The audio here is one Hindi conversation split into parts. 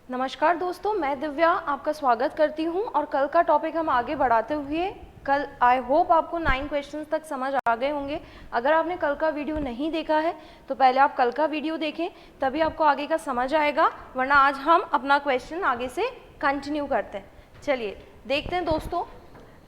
नमस्कार दोस्तों, मैं दिव्या आपका स्वागत करती हूं और कल का टॉपिक हम आगे बढ़ाते हुए कल आई होप आपको 9 क्वेश्चंस तक समझ आ गए होंगे। अगर आपने कल का वीडियो नहीं देखा है तो पहले आप कल का वीडियो देखें, तभी आपको आगे का समझ आएगा, वरना आज हम अपना क्वेश्चन आगे से कंटिन्यू करते हैं। चलिए देखते हैं दोस्तों,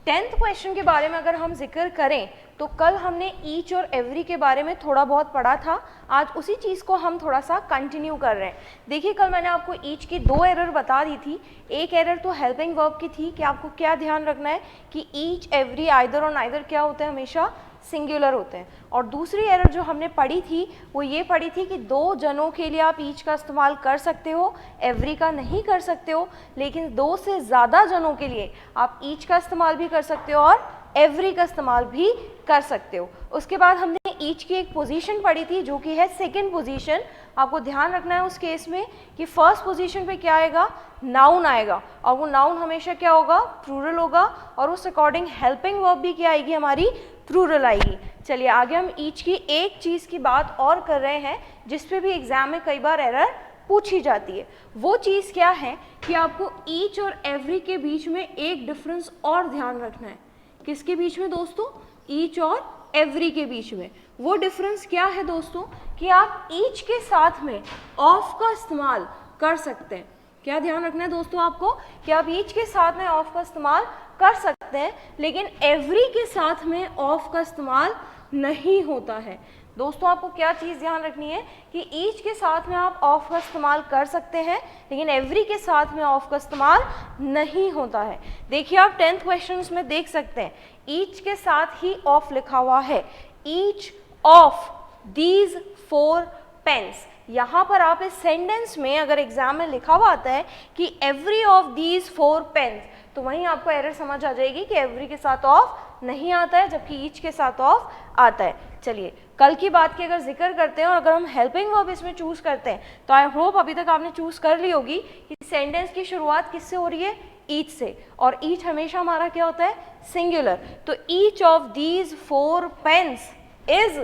10th क्वेश्चन के बारे में अगर हम जिक्र करें तो कल हमने ईच और एवरी के बारे में थोड़ा बहुत पढ़ा था। आज उसी चीज़ को हम थोड़ा सा कंटिन्यू कर रहे हैं। देखिए, कल मैंने आपको ईच की 2 एरर बता दी थी। एक एरर तो हेल्पिंग वर्ब की थी कि आपको क्या ध्यान रखना है कि ईच, एवरी, आइदर और नाइदर क्या होते हैं, हमेशा सिंगुलर होते हैं। और दूसरी एरर जो हमने पढ़ी थी वो ये पढ़ी थी कि 2 जनों के लिए आप ईच का इस्तेमाल कर सकते हो, एवरी का नहीं कर सकते हो, लेकिन 2 से ज़्यादा जनों के लिए आप ईच का इस्तेमाल भी कर सकते हो और एवरी का इस्तेमाल भी कर सकते हो। उसके बाद हमने ईच की एक पोजीशन पढ़ी थी जो कि है सेकंड पोजीशन। आपको ध्यान रखना है उस केस में कि फर्स्ट पोजीशन पे क्या आएगा, नाउन आएगा, और वो नाउन हमेशा क्या होगा, प्लूरल होगा, और उस अकॉर्डिंग हेल्पिंग वर्ब भी क्या आएगी, हमारी प्लूरल आएगी। चलिए आगे हम ईच की एक चीज़ की बात और कर रहे हैं जिस पे भी एग्जाम में कई बार एरर पूछी जाती है। वो चीज़ क्या है कि आपको ईच और एवरी के बीच में एक डिफरेंस और ध्यान रखना है। किसके बीच में दोस्तों, ईच और एवरी के बीच में। वो डिफरेंस क्या है दोस्तों कि आप ईच के साथ में ऑफ का इस्तेमाल कर सकते हैं। क्या ध्यान रखना है दोस्तों आपको कि आप ईच के साथ में ऑफ का इस्तेमाल कर सकते हैं, लेकिन एवरी के साथ में ऑफ का इस्तेमाल नहीं होता है। दोस्तों आपको क्या चीज़ ध्यान रखनी है कि ईच के साथ में आप ऑफ का इस्तेमाल कर सकते हैं, लेकिन एवरी के साथ में ऑफ का इस्तेमाल नहीं होता है। देखिए आप 10th क्वेश्चन में देख सकते हैं, ईच के साथ ही ऑफ लिखा हुआ है, ईच ऑफ दीज 4 पेन्स। यहाँ पर आप इस सेंटेंस में अगर एग्जाम में लिखा हुआ आता है कि एवरी ऑफ दीज 4 पेन्स, तो वहीं आपको एरर समझ आ जाएगी कि एवरी के साथ ऑफ नहीं आता है जबकि ईच के साथ ऑफ आता है। चलिए कल की बात की अगर जिक्र करते हैं और अगर हम हेल्पिंग वर्ब इसमें चूज करते हैं तो आई होप अभी तक आपने चूज कर ली होगी कि सेंटेंस की शुरुआत किससे हो रही है, ईच से, और ईच हमेशा हमारा क्या होता है, सिंगुलर। तो each of these 4 pens is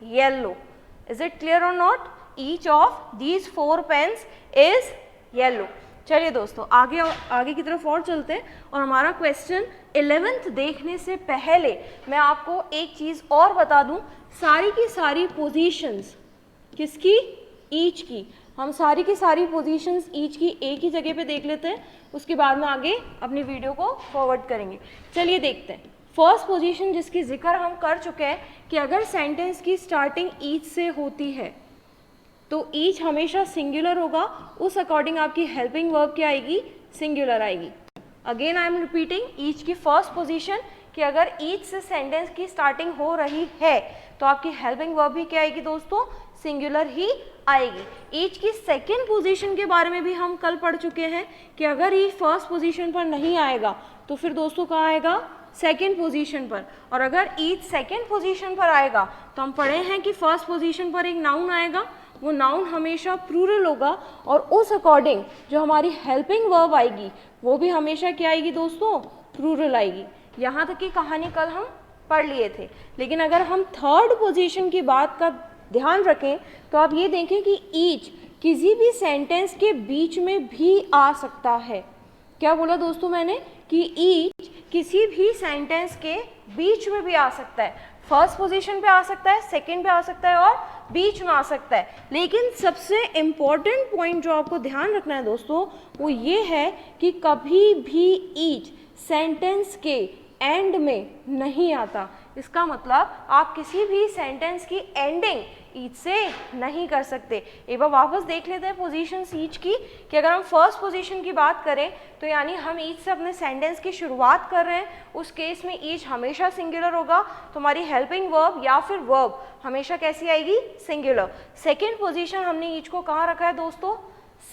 yellow. Is it clear और not? Each of these 4 pens is yellow. चलिए दोस्तों आगे की तरफ और चलते हैं, और हमारा क्वेश्चन 11th देखने से पहले मैं आपको एक चीज़ और बता दूं, सारी की सारी पोजीशंस किसकी, ईच की। हम सारी की सारी पोजीशंस ईच की एक ही जगह पे देख लेते हैं, उसके बाद में आगे अपनी वीडियो को फॉरवर्ड करेंगे। चलिए देखते हैं फर्स्ट पोजीशन जिसकी जिक्र हम कर चुके हैं कि अगर सेंटेंस की स्टार्टिंग ईच से होती है तो ईच हमेशा सिंगुलर होगा, उस अकॉर्डिंग आपकी हेल्पिंग वर्ब क्या आएगी, सिंगुलर आएगी। Again I am repeating, each की फर्स्ट पोजीशन कि अगर ईच से सेंटेंस की स्टार्टिंग हो रही है तो आपकी हेल्पिंग वर्ब भी क्या आएगी दोस्तों, सिंगुलर ही आएगी। ईच की सेकेंड पोजीशन के बारे में भी हम कल पढ़ चुके हैं कि अगर ईच फर्स्ट पोजीशन पर नहीं आएगा तो फिर दोस्तों कहाँ आएगा, सेकेंड पोजीशन पर। और अगर ईच सेकेंड पोजीशन पर आएगा तो हम पढ़े हैं कि फर्स्ट पोजीशन पर एक नाउन आएगा, वो नाउन हमेशा प्लूरल होगा, और उस अकॉर्डिंग जो हमारी हेल्पिंग वर्ब आएगी वो भी हमेशा क्या आएगी दोस्तों, प्लूरल आएगी। यहाँ तक की कहानी कल हम पढ़ लिए थे। लेकिन अगर हम थर्ड पोजीशन की बात का ध्यान रखें तो आप ये देखें कि ईच किसी भी सेंटेंस के बीच में भी आ सकता है। क्या बोला दोस्तों मैंने कि ईच किसी भी सेंटेंस के बीच में भी आ सकता है। फर्स्ट पोजीशन पे आ सकता है, सेकंड पे आ सकता है और बीच में आ सकता है। लेकिन सबसे इम्पॉर्टेंट पॉइंट जो आपको ध्यान रखना है दोस्तों वो ये है कि कभी भी ईच सेंटेंस के एंड में नहीं आता। इसका मतलब आप किसी भी सेंटेंस की एंडिंग ईच से नहीं कर सकते। एक बार वापस देख लेते हैं पोजीशन ईच की कि अगर हम फर्स्ट पोजीशन की बात करें तो यानी हम ईच से अपने सेंटेंस की शुरुआत कर रहे हैं, उस केस में ईच हमेशा सिंगुलर होगा, तो हमारी हेल्पिंग वर्ब या फिर वर्ब हमेशा कैसी आएगी, सिंगुलर। सेकेंड पोजीशन हमने ईच को कहाँ रखा है दोस्तों,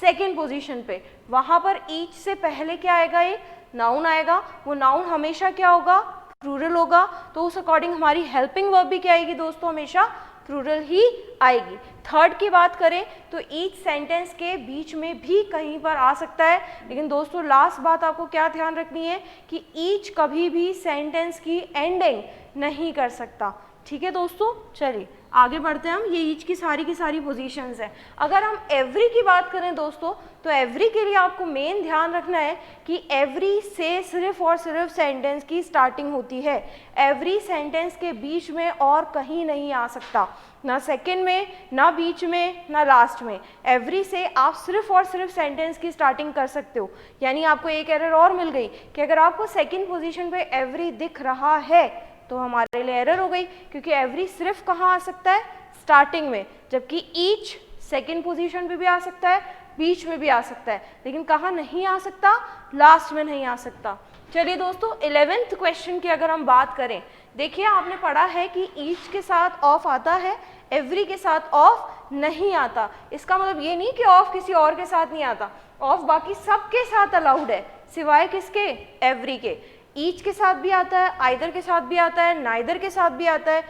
सेकेंड पोजीशन पे। वहाँ पर ईच से पहले क्या आएगा, एक नाउन आएगा, वो नाउन हमेशा क्या होगा, प्लूरल होगा, तो उस अकॉर्डिंग हमारी हेल्पिंग वर्ब भी क्या आएगी दोस्तों, हमेशा प्लूरल ही आएगी। थर्ड की बात करें तो ईच सेंटेंस के बीच में भी कहीं पर आ सकता है, लेकिन दोस्तों लास्ट बात आपको क्या ध्यान रखनी है कि ईच कभी भी सेंटेंस की एंडिंग नहीं कर सकता। ठीक है दोस्तों, चलिए आगे बढ़ते हैं हम। ये ईच की सारी पोजीशंस हैं। अगर हम एवरी की बात करें दोस्तों, तो एवरी के लिए आपको मेन ध्यान रखना है कि एवरी से सिर्फ और सिर्फ सेंटेंस की स्टार्टिंग होती है। एवरी सेंटेंस के बीच में और कहीं नहीं आ सकता, ना सेकंड में, ना बीच में, ना लास्ट में। एवरी से आप सिर्फ और सिर्फ सेंटेंस की स्टार्टिंग कर सकते हो। यानी आपको एक एरर और मिल गई कि अगर आपको सेकंड पोजीशन पे एवरी दिख रहा है तो हमारे लिए एरर हो गई, क्योंकि एवरी सिर्फ कहाँ आ सकता है, स्टार्टिंग में, जबकि ईच सेकंड पोजीशन पे भी आ सकता है, बीच में भी आ सकता है, लेकिन कहाँ नहीं आ सकता, लास्ट में नहीं आ सकता। चलिए दोस्तों 11th क्वेश्चन की अगर हम बात करें, देखिए आपने पढ़ा है कि ईच के साथ ऑफ आता है, एवरी के साथ ऑफ नहीं आता। इसका मतलब ये नहीं कि ऑफ किसी और के साथ नहीं आता, ऑफ बाकी सबके साथ अलाउड है, सिवाय किसके, एवरी के। ईच के साथ भी आता है, आइदर के साथ भी आता है, नाइदर के साथ भी आता है।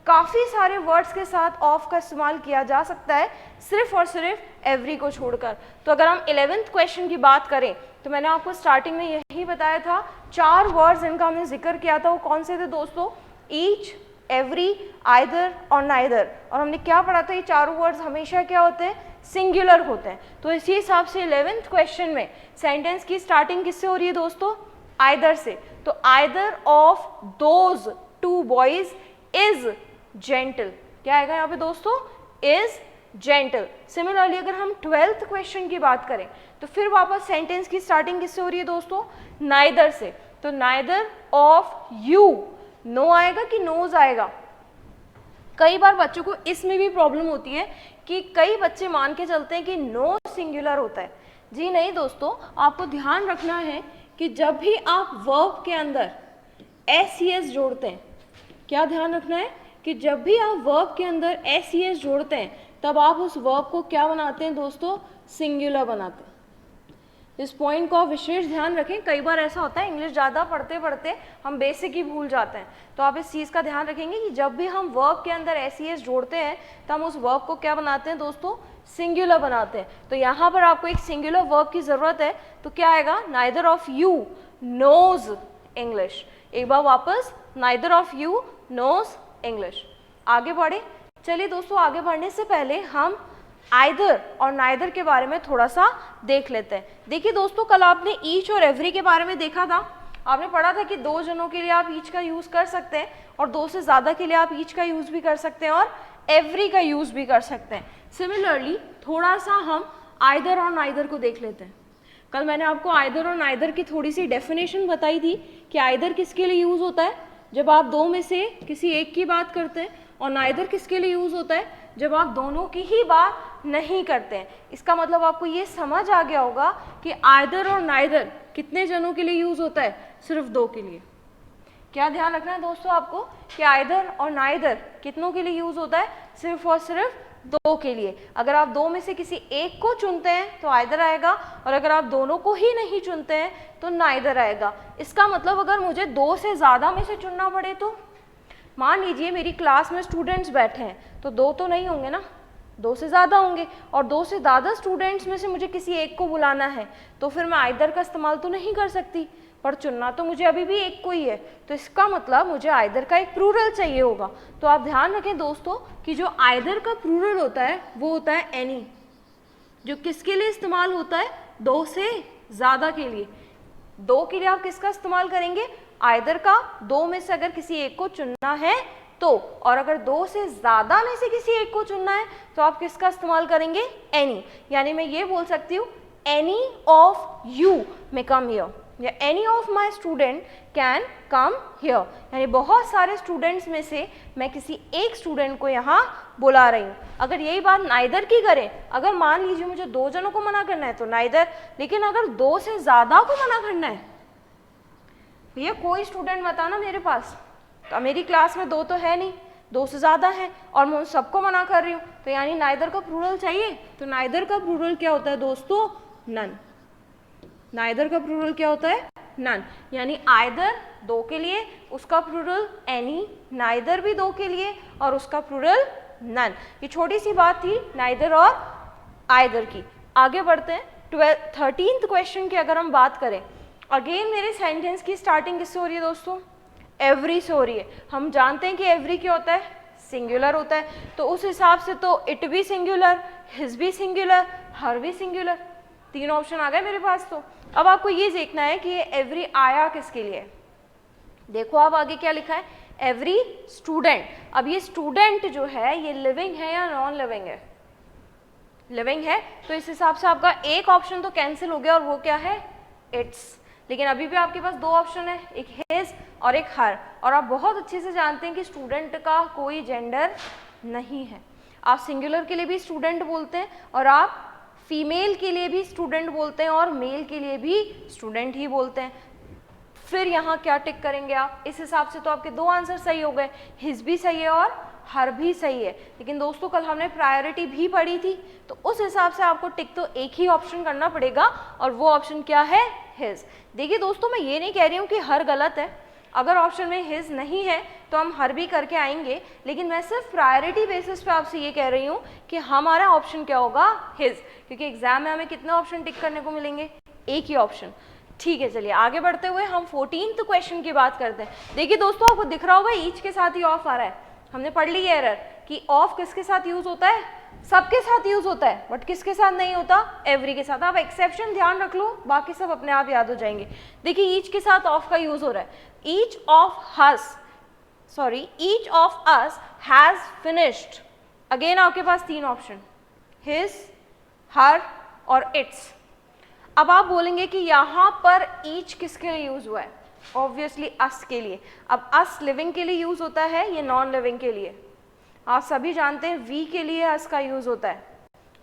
काफ़ी सारे वर्ड्स के साथ ऑफ का इस्तेमाल किया जा सकता है, सिर्फ और सिर्फ एवरी को छोड़कर। तो अगर हम 11th क्वेश्चन की बात करें तो मैंने आपको स्टार्टिंग में यही बताया था, 4 वर्ड्स इनका हमने जिक्र किया था। वो कौन से थे दोस्तों, ईच, एवरी, आइदर और नाइदर। और हमने क्या पढ़ा था, ये चारों वर्ड्स हमेशा क्या होते हैं, सिंगुलर होते हैं। तो इसी हिसाब से 11th क्वेश्चन में सेंटेंस की स्टार्टिंग किससे हो रही है दोस्तों, आइदर से। तो either of those 2 boys is gentle, क्या आएगा यहाँ पे दोस्तों, इज जेंटल। सिमिलरली अगर हम 12th क्वेश्चन की बात करें तो फिर वापस सेंटेंस की स्टार्टिंग किससे हो रही है दोस्तों, नाइदर से। तो नाइदर ऑफ यू, नो आएगा कि नोज आएगा। कई बार बच्चों को इसमें भी प्रॉब्लम होती है कि कई बच्चे मान के चलते हैं कि नो सिंगुलर होता है। जी नहीं दोस्तों, आपको ध्यान रखना है कि जब भी आप वर्ब के अंदर एस जोड़ते हैं, क्या ध्यान रखना है कि जब भी आप वर्ब के अंदर एस जोड़ते हैं तब आप उस वर्ब को क्या बनाते हैं दोस्तों, सिंगुलर बनाते हैं। इस पॉइंट को आप विशेष ध्यान रखें। कई बार ऐसा होता है इंग्लिश ज़्यादा पढ़ते पढ़ते हम बेसिक ही भूल जाते हैं, तो आप इस चीज़ का ध्यान रखेंगे कि जब भी हम वर्ब के अंदर एस जोड़ते हैं तो हम उस वर्ब को क्या बनाते हैं दोस्तों, सिंगुलर बनाते हैं। तो यहाँ पर आपको एक सिंगुलर वर्ब की ज़रूरत है, तो क्या आएगा, neither of you knows English. एक बार वापस, neither of you knows English. आगे बढ़े। चलिए दोस्तों, आगे बढ़ने से पहले हम आइदर और नाइदर के बारे में थोड़ा सा देख लेते हैं। देखिए दोस्तों, कल आपने ईच और एवरी के बारे में देखा था। आपने पढ़ा था कि 2 जनों के लिए आप ईच का यूज़ कर सकते हैं और 2 से ज़्यादा के लिए आप ईच का यूज़ भी कर सकते हैं और एवरी का यूज़ भी कर सकते हैं। सिमिलरली थोड़ा सा हम आइदर और नाइदर को देख लेते हैं। कल मैंने आपको आइदर और नाइदर की थोड़ी सी डेफिनेशन बताई थी कि आइदर किसके लिए यूज़ होता है, जब आप 2 में से किसी एक की बात करते हैं, और नाइदर किसके लिए यूज़ होता है, जब आप दोनों की ही बात नहीं करते हैं। इसका मतलब आपको ये समझ आ गया होगा कि आइदर और नाइदर कितने जनों के लिए यूज़ होता है, सिर्फ 2 के लिए। क्या ध्यान रखना है दोस्तों आपको कि आइदर और नाइदर कितनों के लिए यूज़ होता है, सिर्फ और सिर्फ 2 के लिए। अगर आप 2 में से किसी एक को चुनते हैं तो आइदर आएगा, और अगर आप दोनों को ही नहीं चुनते हैं तो नाइदर आएगा। इसका मतलब अगर मुझे 2 से ज़्यादा में से चुनना पड़े, तो मान लीजिए मेरी क्लास में स्टूडेंट्स बैठे हैं, तो 2 तो नहीं होंगे ना, 2 से ज़्यादा होंगे, और 2 से ज़्यादा स्टूडेंट्स में से मुझे किसी एक को बुलाना है, तो फिर मैं आइदर का इस्तेमाल तो नहीं कर सकती, पर चुनना तो मुझे अभी भी एक को ही है। तो इसका मतलब मुझे आइदर का एक प्लूरल चाहिए होगा। तो आप ध्यान रखें दोस्तों कि जो आइदर का प्लूरल होता है वो होता है एनी, जो किसके लिए इस्तेमाल होता है, 2 से ज़्यादा के लिए। 2 के लिए आप किसका इस्तेमाल करेंगे, आइदर का। 2 में से अगर किसी एक को चुनना है तो, और अगर 2 से ज़्यादा में से किसी एक को चुनना है तो आप किसका इस्तेमाल करेंगे, एनी। यानी मैं ये बोल सकती हूँ any of you may come here, या any of my student can come here. यानी बहुत सारे स्टूडेंट्स में से मैं किसी एक स्टूडेंट को यहाँ बुला रही हूँ। अगर यही बात नाइदर की करें, अगर मान लीजिए मुझे 2 जनों को मना करना है तो नाइदर, लेकिन अगर 2 से ज़्यादा को मना करना है, भैया कोई स्टूडेंट बताना मेरे पास, तो मेरी क्लास में 2 तो है नहीं, 2 से ज़्यादा है और मैं उन सबको मना कर रही हूँ, तो यानी नाइदर का प्लूरल चाहिए। तो नाइदर का प्लूरल क्या होता है दोस्तों, नन। नाइदर का प्लूरल क्या होता है, नन। यानी आइदर 2 के लिए, उसका प्लूरल एनी, नाइदर भी 2 के लिए और उसका प्लूरल नन। ये छोटी सी बात थी नाइदर और आइदर की। आगे बढ़ते हैं। 13th क्वेश्चन की अगर हम बात करें, अगेन मेरे सेंटेंस की स्टार्टिंग किससे हो रही है दोस्तों, एवरी से हो रही है। हम जानते हैं कि एवरी क्या होता है, सिंगुलर होता है, तो उस हिसाब से तो इट भी सिंगुलर, हिज भी सिंगुलर, हर भी सिंगुलर। तीन ऑप्शन आ गए मेरे पास। तो अब आपको ये देखना है कि ये एवरी आया किसके लिए है। देखो आप आगे क्या लिखा है, एवरी स्टूडेंट। अब ये स्टूडेंट जो है ये लिविंग है या नॉन लिविंग है? लिविंग है, तो इस हिसाब से आपका एक ऑप्शन तो कैंसिल हो गया और वो क्या है, इट्स। लेकिन अभी भी आपके पास दो ऑप्शन है, एक हिज और एक हर। और आप बहुत अच्छे से जानते हैं कि स्टूडेंट का कोई जेंडर नहीं है। आप सिंगुलर के लिए भी स्टूडेंट बोलते हैं और आप फीमेल के लिए भी स्टूडेंट बोलते हैं और मेल के लिए भी स्टूडेंट ही बोलते हैं। फिर यहाँ क्या टिक करेंगे आप? इस हिसाब से तो आपके दो आंसर सही हो गए, हिज भी सही है और हर भी सही है। लेकिन दोस्तों कल हमने प्रायोरिटी भी पढ़ी थी, तो उस हिसाब से आपको टिक तो एक ही ऑप्शन करना पड़ेगा और वो ऑप्शन क्या है, हिज। देखिए दोस्तों मैं ये नहीं कह रही हूँ कि हर गलत है, अगर ऑप्शन में हिज नहीं है तो हम हर भी करके आएंगे, लेकिन मैं सिर्फ प्रायोरिटी बेसिस पे आपसे ये कह रही हूँ कि हमारा ऑप्शन क्या होगा, हिज, क्योंकि एग्जाम में हमें कितने ऑप्शन टिक करने को मिलेंगे, एक ही ऑप्शन। ठीक है, चलिए आगे बढ़ते हुए हम 14th क्वेश्चन की बात करते हैं। देखिए दोस्तों आपको दिख रहा होगा ईच के साथ ही ऑफ आ रहा है, हमने पढ़ ली एरर कि ऑफ किसके साथ यूज होता है, सबके साथ यूज होता है, बट किसके साथ नहीं होता, एवरी के साथ। आप एक्सेप्शन ध्यान रख लो, बाकी सब अपने आप याद हो जाएंगे। देखिए ईच के साथ ऑफ का यूज हो रहा है, each of us has finished. Again आपके पास तीन ऑप्शन, हिज, हर और इट्स। अब आप बोलेंगे कि यहाँ पर ईच किसके लिए यूज हुआ है, ऑब्वियसली अस के लिए। अब अस लिविंग के लिए यूज होता है, ये नॉन लिविंग के लिए। आप सभी जानते हैं वी के लिए अस का यूज होता है,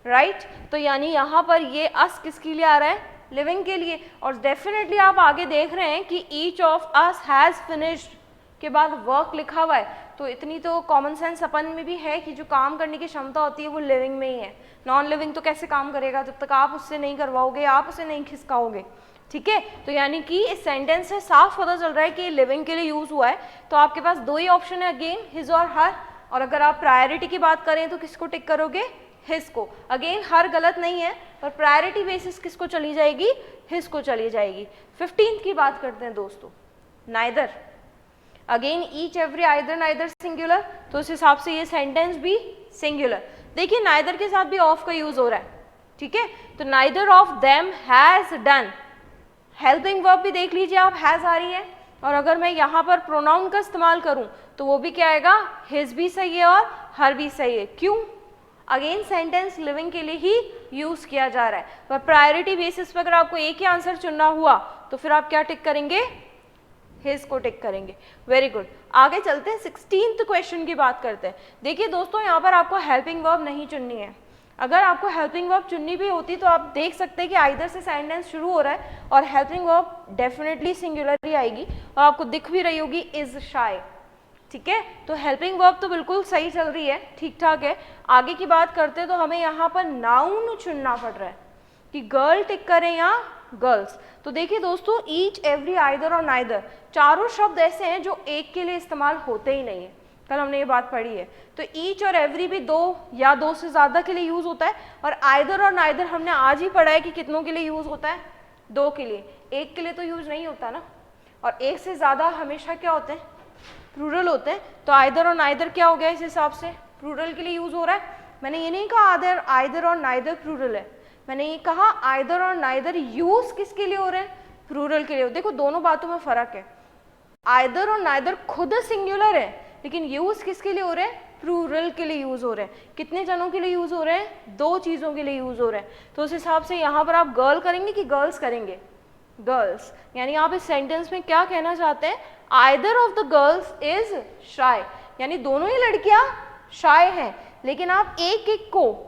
राइट? तो यानी यहाँ पर ये अस किसके लिए आ रहा है, लिविंग के लिए। और डेफिनेटली आप आगे देख रहे हैं कि each of us has finished के बाद वर्क लिखा हुआ है, तो इतनी तो कॉमन सेंस अपन में भी है कि जो काम करने की क्षमता होती है वो लिविंग में ही है। नॉन लिविंग तो कैसे काम करेगा जब तक आप उससे नहीं करवाओगे, आप उसे नहीं खिसकाओगे, ठीक है? तो यानी कि इस सेंटेंस से साफ पता चल रहा है कि ये लिविंग के लिए यूज हुआ है। तो आपके पास दो ही ऑप्शन है, अगेन हिज और हर। और अगर आप प्रायोरिटी की बात करें तो किसको टिक करोगे, हिज को। अगेन हर गलत नहीं है, पर प्रायोरिटी बेसिस किसको चली जाएगी, हिज को चली जाएगी। 15th की बात करते हैं दोस्तों, neither. Again each, every, either, neither singular, तो उस हिसाब से ये सेंटेंस भी सिंगुलर। देखिए नाइदर के साथ भी ऑफ का यूज हो रहा है, ठीक है? तो neither of them has done. Helping verb भी देख लीजिए आप, हैज आ रही है। और अगर मैं यहाँ पर प्रोनाउन का इस्तेमाल करूँ तो वो भी क्या आएगा, हिज भी सही है और हर भी सही है। क्यों? अगेन सेंटेंस लिविंग के लिए ही यूज किया जा रहा है। पर प्रायोरिटी बेसिस पर अगर आपको एक ही आंसर चुनना हुआ तो फिर आप क्या टिक करेंगे, हिज को टिक करेंगे। वेरी गुड, आगे चलते हैं 16th क्वेश्चन की बात करते हैं। देखिए दोस्तों यहाँ पर आपको हेल्पिंग वर्ब नहीं चुननी है। अगर आपको हेल्पिंग वर्ब चुननी भी होती तो आप देख सकते हैं कि आइदर से सेंटेंस शुरू हो रहा है और हेल्पिंग वर्ब डेफिनेटली सिंगुलर ही आएगी और आपको दिख भी रही होगी इज शाय, ठीक है? तो हेल्पिंग वर्ब तो बिल्कुल सही चल रही है, ठीक ठाक है। आगे की बात करते हैं तो हमें यहाँ पर नाउन चुनना पड़ रहा है कि गर्ल टिक करें या गर्ल्स। तो देखिए दोस्तों ईच, एवरी, आइदर और नाइदर चारों शब्द ऐसे हैं जो एक के लिए इस्तेमाल होते ही नहीं है, कल हमने ये बात पढ़ी है। तो ईच और एवरी भी दो या दो से ज़्यादा के लिए यूज़ होता है, और आइदर और नाइदर हमने आज ही पढ़ा है कि कितनों के लिए यूज़ होता है, दो के लिए, एक के लिए तो यूज़ नहीं होता ना। और एक से ज़्यादा हमेशा क्या होते हैं, प्लूरल होते हैं। तो आइदर और नाइदर क्या हो गया, इस हिसाब से प्लूरल के लिए यूज़ हो रहा है। मैंने ये नहीं कहा आइदर और नाइदर प्लूरल है, मैंने ये कहा आइदर और नाइदर यूज़ किसके लिए हो रहे हैं, प्लूरल के लिए। देखो दोनों बातों में फ़र्क है। आइदर और नाइदर खुद सिंगुलर है, लेकिन यूज़ किसके लिए हो रहे हैं, प्लूरल के लिए यूज़ हो रहे हैं। कितने जनों के लिए यूज़ हो रहे हैं, दो चीज़ों के लिए यूज़ हो रहे हैं। तो उस हिसाब से यहाँ पर आप गर्ल करेंगे कि गर्ल्स करेंगे, गर्ल्स। यानी आप इस सेंटेंस में क्या कहना चाहते हैं, either of the girls is शाय, यानी दोनों ही लड़कियां शाय हैं, लेकिन आप एक एक को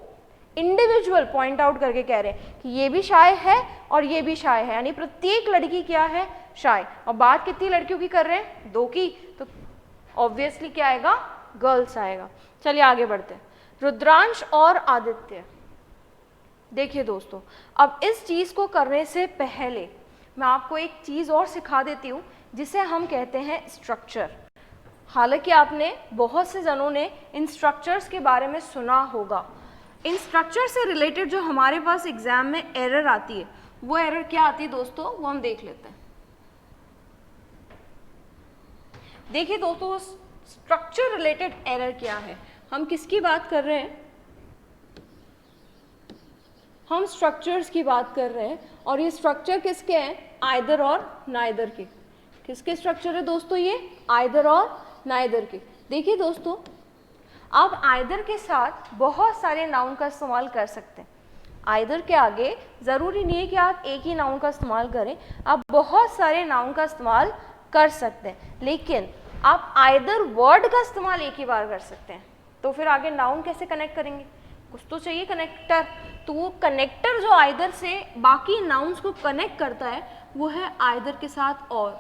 इंडिविजुअल पॉइंट आउट करके कह रहे हैं कि ये भी शाय है और ये भी शाय है, यानी प्रत्येक लड़की क्या है, शाय। और बात कितनी लड़कियों की कर रहे हैं, दो की, तो ऑब्वियसली क्या आएगा, गर्ल्स आएगा। चलिए आगे बढ़ते हैं, रुद्रांश और आदित्य। देखिए दोस्तों अब इस चीज़ को करने से पहले मैं आपको एक चीज़ और सिखा देती हूँ जिसे हम कहते हैं स्ट्रक्चर। हालांकि आपने बहुत से जनों ने इन स्ट्रक्चर्स के बारे में सुना होगा। इन स्ट्रक्चर से रिलेटेड जो हमारे पास एग्जाम में एरर आती है, वो एरर क्या आती है दोस्तों, वो हम देख लेते हैं। देखिए दोस्तों स्ट्रक्चर रिलेटेड एरर क्या है, हम किसकी बात कर रहे हैं, हम स्ट्रक्चर्स की बात कर रहे हैं। और ये स्ट्रक्चर किसके हैं, आइदर और नाइदर के। किसके स्ट्रक्चर है दोस्तों, ये आइदर और नाइदर के। देखिए दोस्तों, आप आइदर के साथ बहुत सारे नाउन का इस्तेमाल कर सकते हैं। आइदर के आगे ज़रूरी नहीं है कि आप एक ही नाउन का इस्तेमाल करें, आप बहुत सारे नाउन का इस्तेमाल कर सकते हैं, लेकिन आप आइदर वर्ड का इस्तेमाल एक ही बार कर सकते हैं। तो फिर आगे नाउन कैसे कनेक्ट करेंगे, कुछ तो चाहिए कनेक्टर। तो वो कनेक्टर जो आइदर से बाकी नाउन्स को कनेक्ट करता है वो है आइदर के साथ और।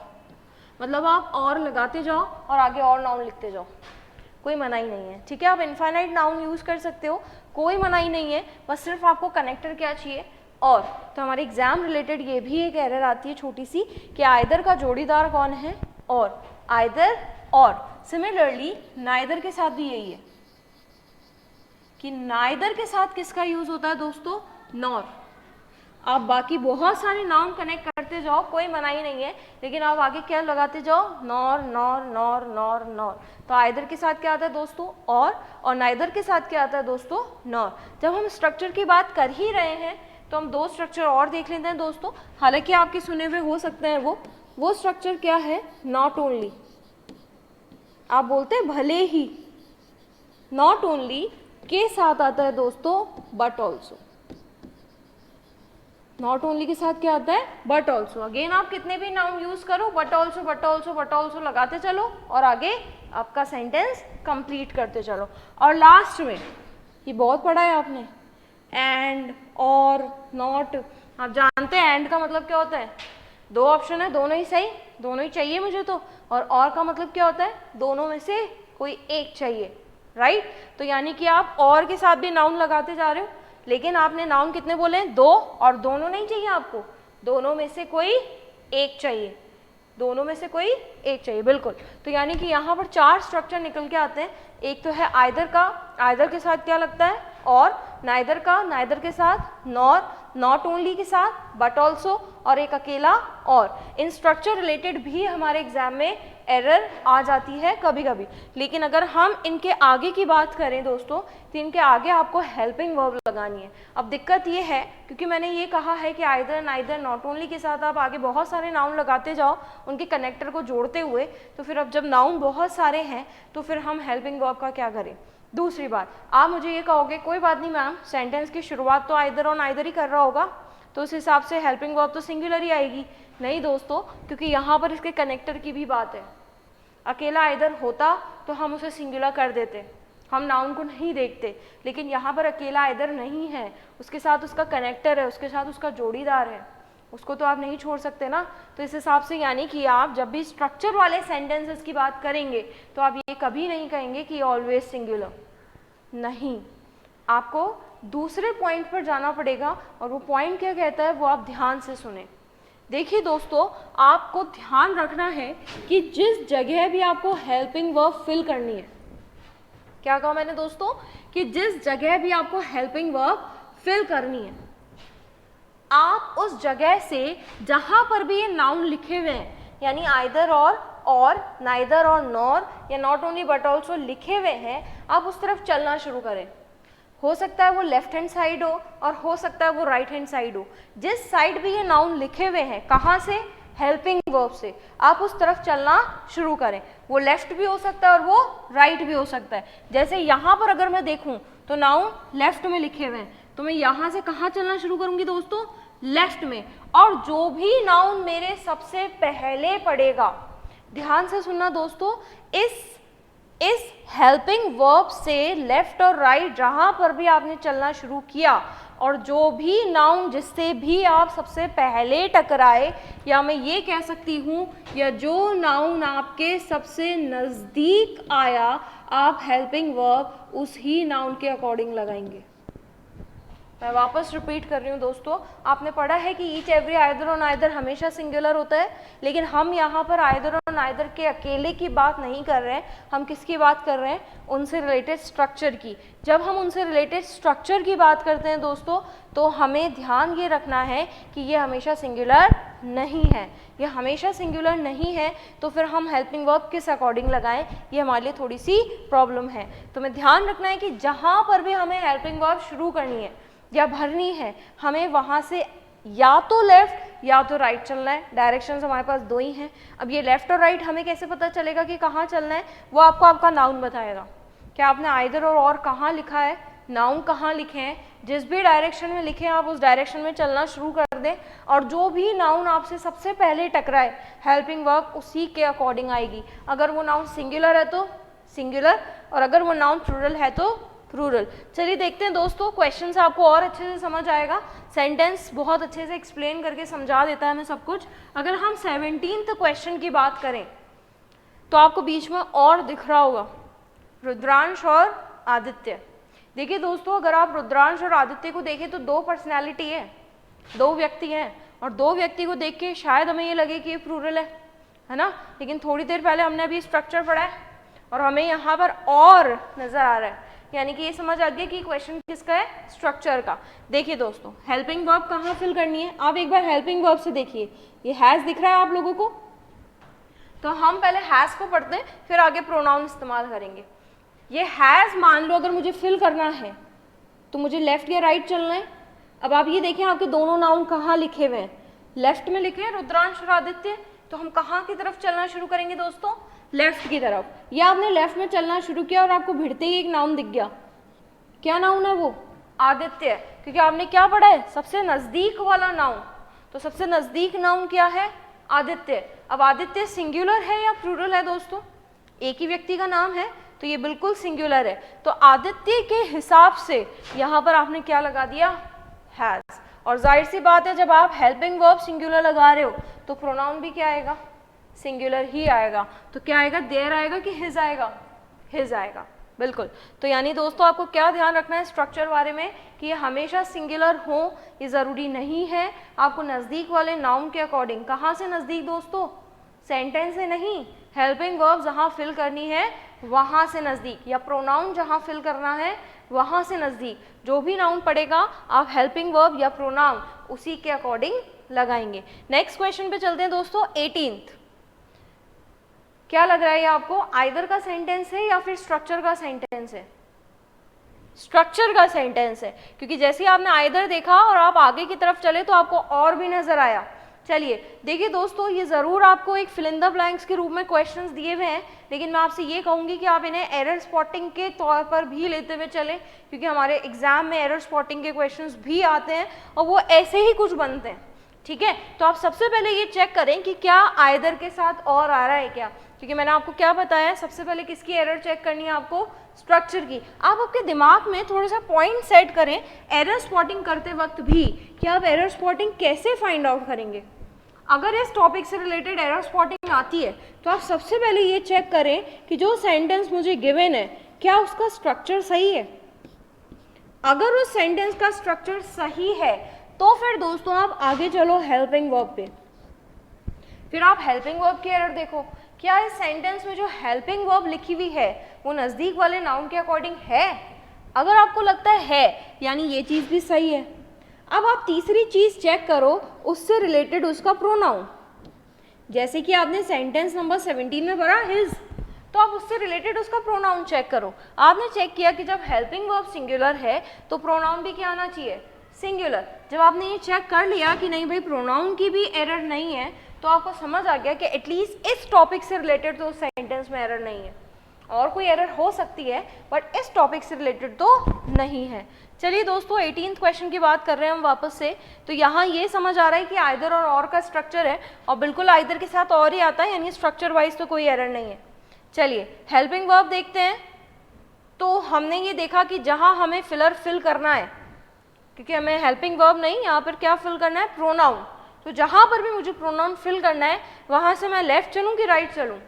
मतलब आप और लगाते जाओ और आगे और नाउन लिखते जाओ, कोई मनाही नहीं है, ठीक है। आप इनफाइनाइट नाउन यूज़ कर सकते हो, कोई मनाही नहीं है, बस सिर्फ आपको कनेक्टर क्या चाहिए, और। तो हमारे एग्जाम रिलेटेड ये भी एक एरर आती है छोटी सी कि आइदर का जोड़ीदार कौन है, और। आइदर और। सिमिलरली नाइदर के साथ भी यही है कि नाइदर के साथ किसका यूज़ होता है दोस्तों, नॉर। आप बाकी बहुत सारे नाउन कनेक्ट करते जाओ, कोई मनाही नहीं है, लेकिन आप आगे क्या लगाते जाओ, nor nor nor nor nor. तो आइदर के साथ क्या आता है दोस्तों, और नाइदर के साथ क्या आता है दोस्तों, नॉर। जब हम स्ट्रक्चर की बात कर ही रहे हैं तो हम दो स्ट्रक्चर और देख लेते हैं दोस्तों, हालांकि आपके सुने हुए हो सकते हैं वो स्ट्रक्चर क्या है, नॉट ओनली। आप बोलते हैं भले ही, नॉट ओनली के साथ आता है दोस्तों बट ऑल्सो। नॉट ओनली के साथ क्या आता है, बट ऑल्सो। अगेन आप कितने भी नाउन यूज करो, but also but also but also लगाते चलो और आगे आपका सेंटेंस कंप्लीट करते चलो। और लास्ट में, ये बहुत पढ़ा है आपने, एंड, और, नॉट। आप जानते हैं एंड का मतलब क्या होता है, दो ऑप्शन है, दोनों ही सही, दोनों ही चाहिए मुझे तो। और का मतलब क्या होता है, दोनों में से कोई एक चाहिए, राइट। तो यानी कि आप और के साथ भी नाउन लगाते जा रहे हो, लेकिन आपने नाउन कितने बोले हैं, दो, और दोनों नहीं चाहिए आपको, दोनों में से कोई एक चाहिए, दोनों में से कोई एक चाहिए, बिल्कुल। तो यानी कि यहाँ पर चार स्ट्रक्चर निकल के आते हैं। एक तो है आइदर का, आइदर के साथ क्या लगता है, और। नाइदर का, नाइदर के साथ नॉर, नॉट ओनली के साथ बट ऑल्सो, और एक अकेला और। इन स्ट्रक्चर रिलेटेड भी हमारे एग्जाम में एरर आ जाती है कभी कभी, लेकिन अगर हम इनके आगे की बात करें दोस्तों तो इनके आगे आपको हेल्पिंग वर्ब लगानी है। अब दिक्कत ये है, क्योंकि मैंने ये कहा है कि आइदर, नाइदर, नॉट ओनली के साथ आप आगे बहुत सारे नाउन लगाते जाओ उनके कनेक्टर को जोड़ते हुए, तो फिर अब जब नाउन बहुत सारे हैं तो फिर हम हेल्पिंग वर्ब का क्या करें। दूसरी बात, आप मुझे ये कहोगे कोई बात नहीं मैम, सेंटेंस की शुरुआत तो आइदर और नाइदर ही कर रहा होगा, तो उस हिसाब से हेल्पिंग वर्ब तो सिंगुलर ही आएगी। नहीं दोस्तों, क्योंकि यहाँ पर इसके कनेक्टर की भी बात है। अकेला आइदर होता तो हम उसे सिंगुलर कर देते, हम नाउन को नहीं देखते, लेकिन यहाँ पर अकेला आइदर नहीं है, उसके साथ उसका कनेक्टर है, उसके साथ उसका जोड़ीदार है, उसको तो आप नहीं छोड़ सकते ना। तो इस हिसाब से यानी कि आप जब भी स्ट्रक्चर वाले सेंटेंसेस की बात करेंगे तो आप ये कभी नहीं कहेंगे कि ऑलवेज सिंगुलर, नहीं, आपको दूसरे पॉइंट पर जाना पड़ेगा। और वो पॉइंट क्या कहता है वो आप ध्यान से सुने। देखिए दोस्तों, आपको ध्यान रखना है कि जिस जगह भी आपको हेल्पिंग वर्ब फिल करनी है, क्या कहा मैंने दोस्तों, कि जिस जगह भी आपको हेल्पिंग वर्ब फिल करनी है, आप उस जगह से जहां पर भी ये नाउन लिखे हुए हैं, यानी आइदर और, नाइदर और नॉर, या नॉट ओनली बट ऑल्सो लिखे हुए हैं, आप उस तरफ चलना शुरू करें। हो सकता है वो लेफ्ट हैंड साइड हो और हो सकता है वो राइट हैंड साइड हो। जिस साइड भी ये नाउन लिखे हुए हैं, कहाँ से, हेल्पिंग वर्ब से, आप उस तरफ चलना शुरू करें। वो लेफ्ट भी हो सकता है और वो राइट भी हो सकता है। जैसे यहाँ पर अगर मैं देखूँ तो नाउन लेफ्ट में लिखे हुए हैं, तो मैं यहाँ से कहाँ चलना शुरू करूँगी दोस्तों, लेफ्ट में। और जो भी नाउन मेरे सबसे पहले पड़ेगा, ध्यान से सुनना दोस्तों, इस हेल्पिंग वर्ब से लेफ्ट और राइट जहां पर भी आपने चलना शुरू किया, और जो भी नाउन जिससे भी आप सबसे पहले टकराए, या मैं ये कह सकती हूँ, या जो नाउन आपके सबसे नज़दीक आया, आप हेल्पिंग वर्ब उस ही नाउन के अकॉर्डिंग लगाएंगे। मैं वापस रिपीट कर रही हूँ दोस्तों, आपने पढ़ा है कि ईच एवरी आइदर और नाइदर हमेशा सिंगुलर होता है, लेकिन हम यहाँ पर आइदर और नाइदर के अकेले की बात नहीं कर रहे हैं, हम किसकी बात कर रहे हैं, उनसे रिलेटेड स्ट्रक्चर की। जब हम उनसे रिलेटेड स्ट्रक्चर की बात करते हैं दोस्तों, तो हमें ध्यान ये रखना है कि ये हमेशा सिंगुलर नहीं है। ये हमेशा सिंगुलर नहीं है तो फिर हम हेल्पिंग वर्ब किस अकॉर्डिंग लगाएं, ये हमारे लिए थोड़ी सी प्रॉब्लम है। तो हमें ध्यान रखना है कि जहाँ पर भी हमें हेल्पिंग वर्ब शुरू करनी है या भरनी है, हमें वहाँ से या तो लेफ्ट या तो राइट चलना है। डायरेक्शंस हमारे पास दो ही हैं। अब ये लेफ्ट और राइट हमें कैसे पता चलेगा कि कहाँ चलना है, वो आपको आपका नाउन बताएगा। क्या आपने आइदर और कहाँ लिखा है, नाउन कहाँ लिखे हैं, जिस भी डायरेक्शन में लिखे हैं आप उस डायरेक्शन में चलना शुरू कर दें, और जो भी नाउन आपसे सबसे पहले टकराए हेल्पिंग वर्ब उसी के अकॉर्डिंग आएगी। अगर वो नाउन सिंगुलर है तो सिंगुलर, और अगर वो नाउन प्लूरल है तो प्लूरल। चलिए देखते हैं दोस्तों, क्वेश्चन से आपको और अच्छे से समझ आएगा। सेंटेंस बहुत अच्छे से एक्सप्लेन करके समझा देता है हमें सब कुछ। अगर हम 17th क्वेश्चन की बात करें तो आपको बीच में और दिख रहा होगा रुद्रांश और आदित्य। देखिए दोस्तों, अगर आप रुद्रांश और आदित्य को देखें तो दो पर्सनैलिटी है, दो व्यक्ति हैं, और दो व्यक्ति को देख के शायद हमें ये लगे कि ये प्लूरल है ना, लेकिन थोड़ी देर पहले हमने अभी स्ट्रक्चर पढ़ा है और हमें यहाँ पर और नजर आ रहा है, यानी कि ये समझ आ गया कि क्वेश्चन किसका है, स्ट्रक्चर का। देखिए दोस्तों, हेल्पिंग वर्ब कहाँ फिल करनी है, आप एक बार हेल्पिंग वर्ब से देखिए, ये हैज दिख रहा है आप लोगों को, तो हम पहले हैज को पढ़ते हैं फिर आगे प्रोनाउन इस्तेमाल करेंगे। ये हैज मान लो अगर मुझे फिल करना है तो मुझे लेफ्ट या राइट चलना है। अब आप ये देखें आपके दोनों नाउन कहाँ लिखे हुए हैं, लेफ्ट में लिखे हैं रुद्रांश और आदित्य, तो हम कहाँ की तरफ चलना शुरू करेंगे दोस्तों, लेफ्ट की तरफ। या आपने लेफ्ट में चलना शुरू किया और आपको भिड़ते ही एक नाउन दिख गया, क्या नाउन है वो, आदित्य, क्योंकि आपने क्या पढ़ा है, सबसे नजदीक वाला नाउन। तो सबसे नजदीक नाउन क्या है, आदित्य। अब आदित्य सिंगुलर है या प्लूरल है दोस्तों, एक ही व्यक्ति का नाम है तो ये बिल्कुल सिंगुलर है। तो आदित्य के हिसाब से यहाँ पर आपने क्या लगा दिया, हैज। और जाहिर सी बात है जब आप हेल्पिंग वर्ब सिंगुलर लगा रहे हो तो प्रोनाउन भी क्या आएगा, सिंगुलर ही आएगा। तो क्या आएगा, देयर आएगा कि हिज आएगा, हिज आएगा, बिल्कुल। तो यानी दोस्तों आपको क्या ध्यान रखना है स्ट्रक्चर बारे में कि ये हमेशा सिंगुलर हो ये ज़रूरी नहीं है। आपको नज़दीक वाले नाउन के अकॉर्डिंग, कहाँ से नज़दीक दोस्तों, सेंटेंस से नहीं, हेल्पिंग वर्ब जहाँ फिल करनी है वहाँ से नज़दीक, या प्रोनाउन जहाँ फिल करना है वहाँ से नज़दीक, जो भी नाउन पड़ेगा आप हेल्पिंग वर्ब या प्रोनाउन उसी के अकॉर्डिंग लगाएंगे। नेक्स्ट क्वेश्चन पे चलते हैं दोस्तों, 18th। क्या लग रहा है ये आपको, आइदर का सेंटेंस है या फिर स्ट्रक्चर का सेंटेंस है, स्ट्रक्चर का सेंटेंस है, क्योंकि जैसे ही आपने आइदर देखा और आप आगे की तरफ चले तो आपको और भी नजर आया। चलिए देखिए दोस्तों, ये ज़रूर आपको एक फिल इन द ब्लैंक्स के रूप में क्वेश्चंस दिए हुए हैं, लेकिन मैं आपसे ये कहूँगी कि आप इन्हें एरर स्पॉटिंग के तौर पर भी लेते हुए चलें, क्योंकि हमारे एग्जाम में एरर स्पॉटिंग के क्वेश्चंस भी आते हैं और वो ऐसे ही कुछ बनते हैं, ठीक है। तो आप सबसे पहले ये चेक करें कि क्या आइदर के साथ और आ रहा है क्या, क्योंकि मैंने आपको क्या बताया, सबसे पहले किसकी एरर चेक करनी है आपको, स्ट्रक्चर की। आप आपके दिमाग में थोड़ा सा पॉइंट सेट करें एरर स्पॉटिंग करते वक्त भी कि आप एरर स्पॉटिंग कैसे फाइंड आउट करेंगे। अगर इस टॉपिक से रिलेटेड एरर स्पॉटिंग आती है तो आप सबसे पहले ये चेक करें कि जो सेंटेंस मुझे गिवन है क्या उसका स्ट्रक्चर सही है। अगर उस सेंटेंस का स्ट्रक्चर सही है तो फिर दोस्तों आप आगे चलो हेल्पिंग वर्ब पे। फिर आप हेल्पिंग वर्ब की एरर देखो, क्या इस सेंटेंस में जो हेल्पिंग वर्ब लिखी हुई है वो नज़दीक वाले नाउन के अकॉर्डिंग है। अगर आपको लगता है यानी ये चीज़ भी सही है। अब आप तीसरी चीज़ चेक करो उससे रिलेटेड उसका प्रोनाउन, जैसे कि आपने सेंटेंस नंबर 17 में पढ़ा हिज, तो आप उससे रिलेटेड उसका प्रोनाउन चेक करो। आपने चेक किया कि जब हेल्पिंग वर्ब सिंगुलर है तो प्रोनाउन भी क्या आना चाहिए, सिंगुलर। जब आपने ये चेक कर लिया कि नहीं भाई प्रोनाउन की भी एरर नहीं है, तो आपको समझ आ गया कि एटलीस्ट इस टॉपिक से रिलेटेड तो सेंटेंस में एरर नहीं है। और कोई एरर हो सकती है बट इस टॉपिक से रिलेटेड तो नहीं है। चलिए दोस्तों 18th क्वेश्चन की बात कर रहे हैं हम वापस से। तो यहाँ ये समझ आ रहा है कि आइदर और का स्ट्रक्चर है और बिल्कुल आइदर के साथ और ही आता है, यानी स्ट्रक्चर वाइज तो कोई एरर नहीं है। चलिए हेल्पिंग वर्ब देखते हैं। तो हमने ये देखा कि जहाँ हमें फिलर फिल करना है, क्योंकि हमें हेल्पिंग वर्ब नहीं, यहाँ पर क्या फिल करना है, प्रोनाउन। तो जहाँ पर भी मुझे प्रोनाउन फिल करना है वहाँ से मैं लेफ्ट चलूँ कि राइट चलूँ,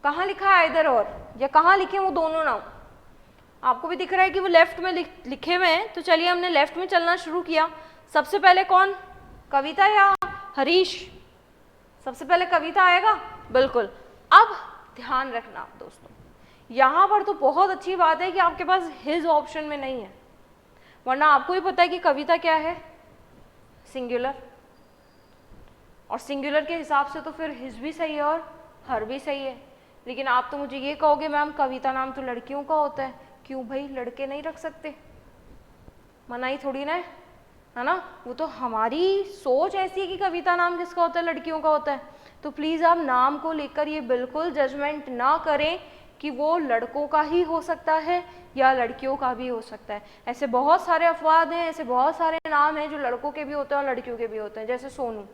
कहाँ लिखा है आइदर और, या कहाँ लिखे वो दोनों नाउन, आपको भी दिख रहा है कि वो लेफ्ट में लिखे हुए हैं, तो चलिए हमने लेफ्ट में चलना शुरू किया। सबसे पहले कौन, कविता या हरीश? सबसे पहले कविता आएगा, बिल्कुल। अब ध्यान रखना दोस्तों, यहाँ पर तो बहुत अच्छी बात है कि आपके पास हिज ऑप्शन में नहीं है, वरना आपको ही पता है कि कविता क्या है, सिंगुलर, और सिंगुलर के हिसाब से तो फिर हिज भी सही है और हर भी सही है। लेकिन आप तो मुझे ये कहोगे मैम कविता नाम तो लड़कियों का होता है, क्यों भाई लड़के नहीं रख सकते? मनाही थोड़ी ना है ना, वो तो हमारी सोच ऐसी है कि कविता नाम किसका होता है, लड़कियों का होता है। तो प्लीज़ आप नाम को लेकर ये बिल्कुल जजमेंट ना करें कि वो लड़कों का ही हो सकता है या लड़कियों का भी हो सकता है। ऐसे बहुत सारे अफवाद हैं, ऐसे बहुत सारे नाम हैं जो लड़कों के भी होते हैं और लड़कियों के भी होते हैं। जैसे सोनू,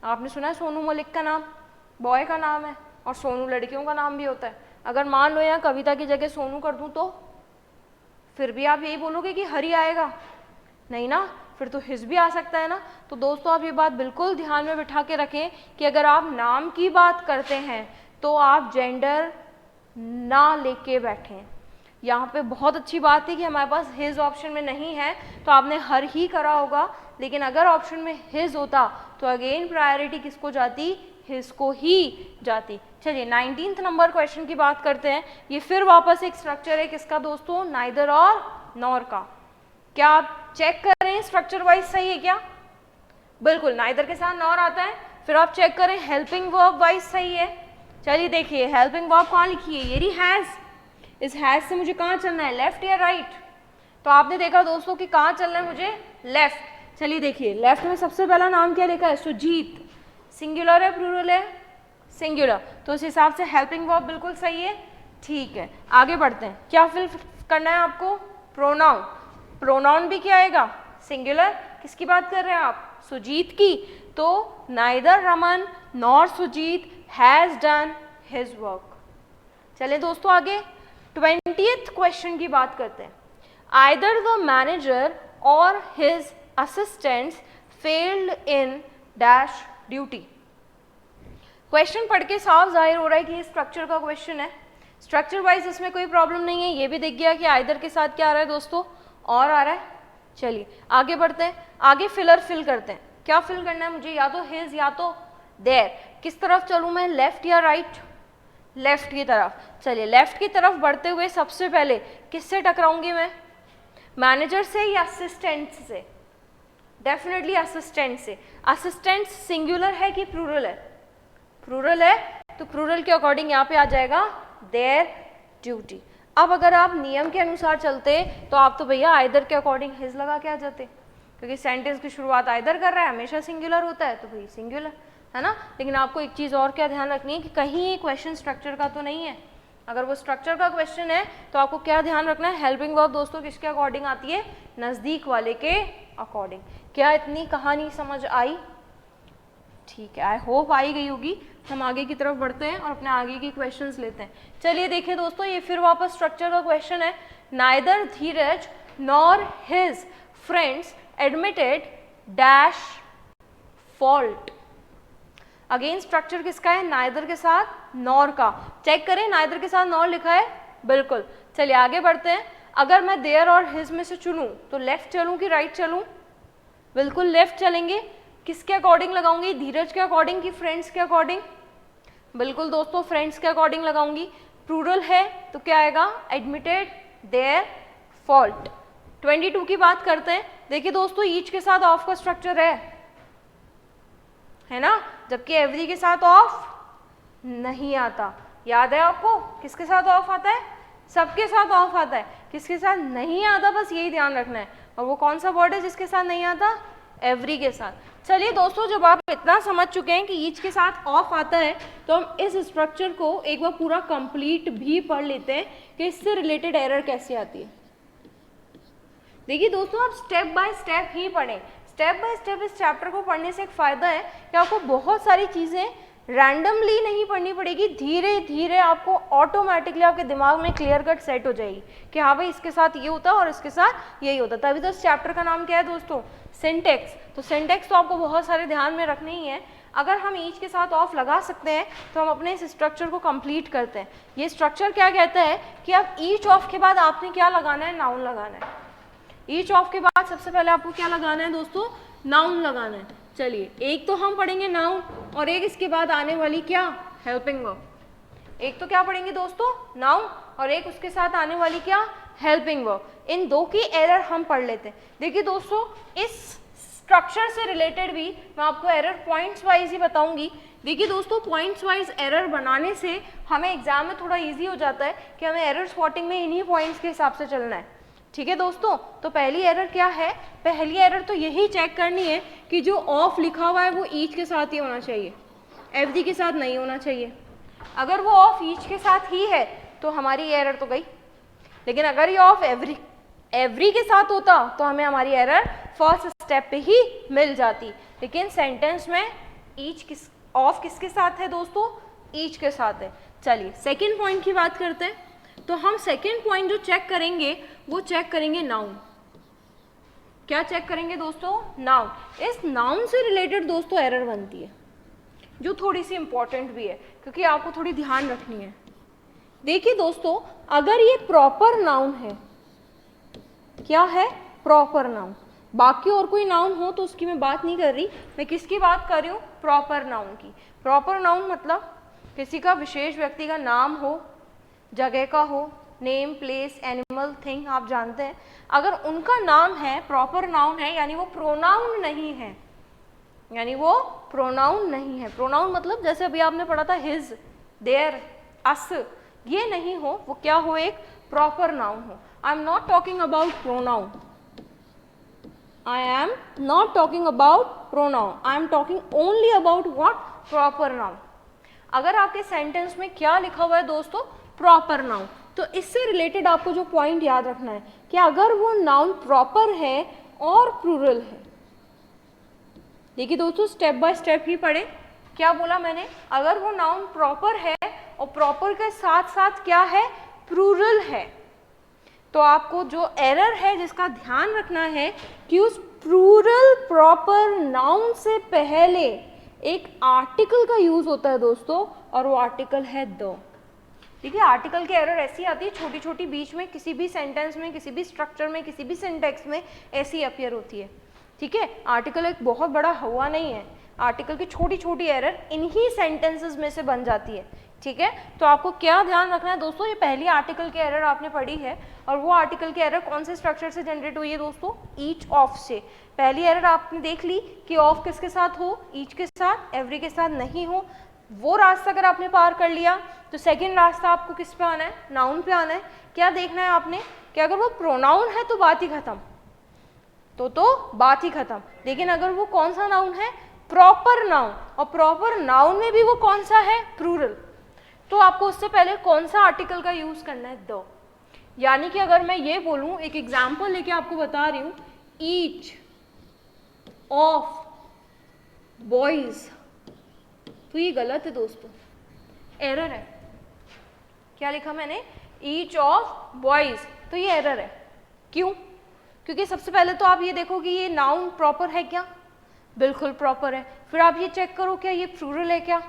आपने सुना है सोनू मलिक का नाम बॉय का नाम है और सोनू लड़कियों का नाम भी होता है। अगर मान लो यहाँ कविता की जगह सोनू कर दूँ तो फिर भी आप यही बोलोगे कि हरी आएगा? नहीं ना, फिर तो हिज भी आ सकता है ना। तो दोस्तों आप ये बात बिल्कुल ध्यान में बिठा के रखें कि अगर आप नाम की बात करते हैं तो आप जेंडर ना लेके बैठें। यहाँ पे बहुत अच्छी बात है कि हमारे पास हिज ऑप्शन में नहीं है तो आपने हर ही करा होगा, लेकिन अगर ऑप्शन में हिज होता तो अगेन प्रायोरिटी किसको जाती, हिज को ही जाती। चलिए 19th नंबर क्वेश्चन की बात करते हैं। ये फिर वापस एक स्ट्रक्चर है किसका दोस्तों, नाइदर और नॉर का। क्या आप चेक करें स्ट्रक्चर वाइज सही है क्या? बिल्कुल, नाइदर के साथ नॉर आता है। फिर आप चेक करें हेल्पिंग वर्ब वाइज सही है। चलिए देखिए हेल्पिंग वर्ब कहाँ लिखी है, ये हैज। इस हैज से मुझे कहाँ चलना है, लेफ्ट या राइट? तो आपने देखा दोस्तों कि कहाँ चलना है मुझे, लेफ्ट। चलिए देखिए लेफ्ट में सबसे पहला नाम क्या लिखा है, सुजीत। सिंगुलर है प्लूरल है, सिंगुलर, तो उस हिसाब से हेल्पिंग वर्ब बिल्कुल सही है। ठीक है आगे बढ़ते हैं। क्या फिल करना है आपको, प्रोनाउन। प्रोनाउन भी क्या आएगा, सिंगुलर। किसकी बात कर रहे हैं आप, सुजीत की। तो neither Raman nor Sujit has done his work. चलिए दोस्तों आगे 20th क्वेश्चन की बात करते हैं। आइदर द मैनेजर और his assistants failed in dash duty. Question पढ़ के साफ जाहिर हो रहा है कि ये स्ट्रक्चर का क्वेश्चन है। स्ट्रक्चर वाइज इसमें कोई प्रॉब्लम नहीं है। ये भी दिख गया कि आइदर के साथ क्या आ रहा है दोस्तों, और आ रहा है। चलिए आगे बढ़ते हैं, आगे फिलर फिल करते हैं। क्या फिल करना है मुझे, या तो हिज या तो देयर। किस तरफ चलूँ मैं, लेफ्ट या राइट? लेफ्ट की तरफ। चलिए लेफ्ट की तरफ बढ़ते हुए सबसे पहले किससे टकराऊंगी मैं, मैनेजर से या असिस्टेंट से? डेफिनेटली असिस्टेंट से। असिस्टेंट सिंगुलर है कि प्लूरल है? प्लूरल है, तो प्लूरल के अकॉर्डिंग यहाँ पे आ जाएगा देयर ड्यूटी। अब अगर आप नियम के अनुसार चलते तो आप तो भैया आइदर के अकॉर्डिंग हिज लगा के आ जाते, क्योंकि सेंटेंस की शुरुआत आइदर कर रहा है, हमेशा सिंगुलर होता है, तो भाई सिंगुलर है ना। लेकिन आपको एक चीज़ और क्या ध्यान रखनी है कि कहीं क्वेश्चन स्ट्रक्चर का तो नहीं है। अगर वो स्ट्रक्चर का क्वेश्चन है तो आपको क्या ध्यान रखना है, हेल्पिंग वर्ब दोस्तों किसके अकॉर्डिंग आती है, नज़दीक वाले के अकॉर्डिंग। क्या इतनी कहानी समझ आई? ठीक है, आई होप आई गई होगी। हम आगे की तरफ बढ़ते हैं और अपने आगे की क्वेश्चंस लेते हैं। चलिए देखिए दोस्तों, ये फिर वापस स्ट्रक्चर का क्वेश्चन है। Neither Dheeraj nor his friends admitted dash fault. Again structure किसका है, नाइदर के साथ नॉर का। चेक करें नाइदर के साथ नॉर लिखा है, बिल्कुल। चलिए आगे बढ़ते हैं। अगर मैं देयर और हिज में से चुनूं तो लेफ्ट चलूं कि राइट चलूं? बिल्कुल लेफ्ट चलेंगे। किसके अकॉर्डिंग लगाऊंगी, धीरज के अकॉर्डिंग कि फ्रेंड्स के अकॉर्डिंग? बिल्कुल दोस्तों फ्रेंड्स के अकॉर्डिंग लगाऊंगी। प्लूरल है तो क्या आएगा, एडमिटेड देयर फॉल्ट। 22 की बात करते हैं। देखिए दोस्तों ईच के साथ ऑफ का स्ट्रक्चर है ना, जबकि एवरी के साथ ऑफ नहीं आता। याद है आपको किसके साथ ऑफ आता है, सबके साथ ऑफ आता है। किसके साथ नहीं आता, बस यही ध्यान रखना है। और वो कौन सा वर्ड है जिसके साथ नहीं आता, एवरी के साथ। चलिए दोस्तों जब आप इतना समझ चुके हैं कि ईच के साथ ऑफ आता है तो हम इस स्ट्रक्चर को एक बार पूरा कंप्लीट भी पढ़ लेते हैं कि इससे रिलेटेड एरर कैसे आती है। देखिए दोस्तों आप स्टेप बाय स्टेप ही पढ़ें। स्टेप बाय स्टेप इस चैप्टर को पढ़ने से एक फ़ायदा है कि आपको बहुत सारी चीज़ें रैंडमली नहीं पढ़नी पड़ेगी, धीरे धीरे आपको ऑटोमेटिकली आपके दिमाग में क्लियर कट सेट हो जाएगी कि हाँ भाई इसके साथ ये होता है और इसके साथ यही होता है। तभी तो इस चैप्टर का नाम क्या है दोस्तों, सिंटेक्स। तो सिंटेक्स तो आपको बहुत सारे ध्यान में रखने ही है। अगर हम ईच के साथ ऑफ लगा सकते हैं तो हम अपने इस स्ट्रक्चर को कंप्लीट करते हैं। ये स्ट्रक्चर क्या कहता है कि अब ईच ऑफ के बाद आपने क्या लगाना है, नाउन लगाना है। ईच ऑफ के बाद सबसे पहले आपको क्या लगाना है दोस्तों, नाउन लगाना है। चलिए एक तो हम पढ़ेंगे नाउन और एक इसके बाद आने वाली क्या, हेल्पिंग वर्ब। एक तो क्या पढ़ेंगे दोस्तों, नाउन, और एक उसके साथ आने वाली क्या, हेल्पिंग वर्ब। इन दो की एरर हम पढ़ लेते हैं। देखिए दोस्तों इस स्ट्रक्चर से रिलेटेड भी मैं आपको एरर पॉइंट्स वाइज ही बताऊंगी। देखिए दोस्तों पॉइंट्स वाइज एरर बनाने से हमें एग्जाम में थोड़ा इजी हो जाता है कि हमें एरर स्पॉटिंग में इन्हीं पॉइंट्स के हिसाब से चलना है। ठीक है दोस्तों, तो पहली एरर क्या है, पहली एरर तो यही चेक करनी है कि जो ऑफ लिखा हुआ है वो ईच के साथ ही होना चाहिए, एवरी के साथ नहीं होना चाहिए। अगर वो ऑफ ईच के साथ ही है तो हमारी एरर तो गई, लेकिन अगर ये ऑफ एवरी के साथ होता तो हमें हमारी एरर फर्स्ट स्टेप पे ही मिल जाती। लेकिन सेंटेंस में ऑफ किसके साथ है दोस्तों, ईच के साथ है। चलिए सेकंड पॉइंट की बात करते हैं। तो हम सेकंड पॉइंट जो चेक करेंगे वो चेक करेंगे नाउन। क्या चेक करेंगे दोस्तों, नाउन। इस नाउन से रिलेटेड दोस्तों एरर बनती है जो थोड़ी सी इंपॉर्टेंट भी है क्योंकि आपको थोड़ी ध्यान रखनी है। देखिए दोस्तों अगर ये प्रॉपर नाउन है, क्या है, प्रॉपर नाउन, बाकी और कोई नाउन हो तो उसकी मैं बात नहीं कर रही, मैं किसकी बात कर रही हूँ, प्रॉपर नाउन की। प्रॉपर नाउन मतलब किसी का विशेष व्यक्ति का नाम हो, जगह का हो, नेम, प्लेस, एनिमल, थिंग, आप जानते हैं। अगर उनका नाम है, प्रॉपर नाउन है, यानी वो प्रोनाउन नहीं है, यानी वो प्रोनाउन नहीं है। प्रोनाउन मतलब जैसे अभी आपने पढ़ा था हिज, देयर, अस, ये नहीं हो, वो क्या हो, एक प्रॉपर नाउन हो। I am not talking about pronoun, I am not talking about pronoun, I am talking only about what, proper noun। अगर आपके सेंटेंस में क्या लिखा हुआ है दोस्तों, प्रॉपर नाउन, तो इससे रिलेटेड आपको जो पॉइंट याद रखना है कि अगर वो नाउन प्रॉपर है और प्लूरल है। देखिए दोस्तों स्टेप बाय स्टेप ही पढ़े, क्या बोला मैंने, अगर वो नाउन प्रॉपर है और प्रॉपर के साथ साथ क्या है, प्लूरल है, तो आपको जो एरर है जिसका ध्यान रखना है कि उस प्लूरल प्रॉपर नाउन से पहले एक आर्टिकल का यूज होता है दोस्तों, और वो आर्टिकल है द। ठीक है, आर्टिकल की एरर ऐसी आती है छोटी छोटी, बीच में किसी भी सेंटेंस में, किसी भी स्ट्रक्चर में, किसी भी सिंटेक्स में ऐसी अपीयर होती है। ठीक है, आर्टिकल एक बहुत बड़ा हुआ नहीं है, आर्टिकल की छोटी छोटी एरर इन्हीं सेंटेंसेस में से बन जाती है। ठीक है, तो आपको क्या ध्यान रखना है दोस्तों, ये पहली आर्टिकल की एरर आपने पढ़ी है, और वो आर्टिकल की एरर कौन से स्ट्रक्चर से जनरेट हुई है दोस्तों, ईच ऑफ से। पहली एरर आपने देख ली कि ऑफ किसके साथ हो, ईच के साथ, एवरी के साथ नहीं हो। वो रास्ता अगर आपने पार कर लिया तो सेकंड रास्ता आपको किस पे आना है, नाउन पे आना है। क्या देखना है आपने कि अगर वो प्रोनाउन है तो बात ही खत्म, तो बात ही खत्म। लेकिन अगर वो कौन सा नाउन है, प्रॉपर नाउन, और प्रॉपर नाउन में भी वो कौन सा है, प्लूरल, तो आपको उससे पहले कौन सा आर्टिकल का यूज करना है, द। यानी कि अगर मैं ये बोलूं, एक एग्जाम्पल लेके आपको बता रही हूं, ईच ऑफ बॉयज, तो ये गलत है दोस्तों, एरर है। क्या लिखा मैंने, ईच ऑफ बॉयज, तो ये एरर है। क्यों, क्योंकि सबसे पहले तो आप ये देखो कि ये नाउन प्रॉपर है क्या, बिल्कुल प्रॉपर है। फिर आप ये चेक करो क्या ये प्लूरल है क्या,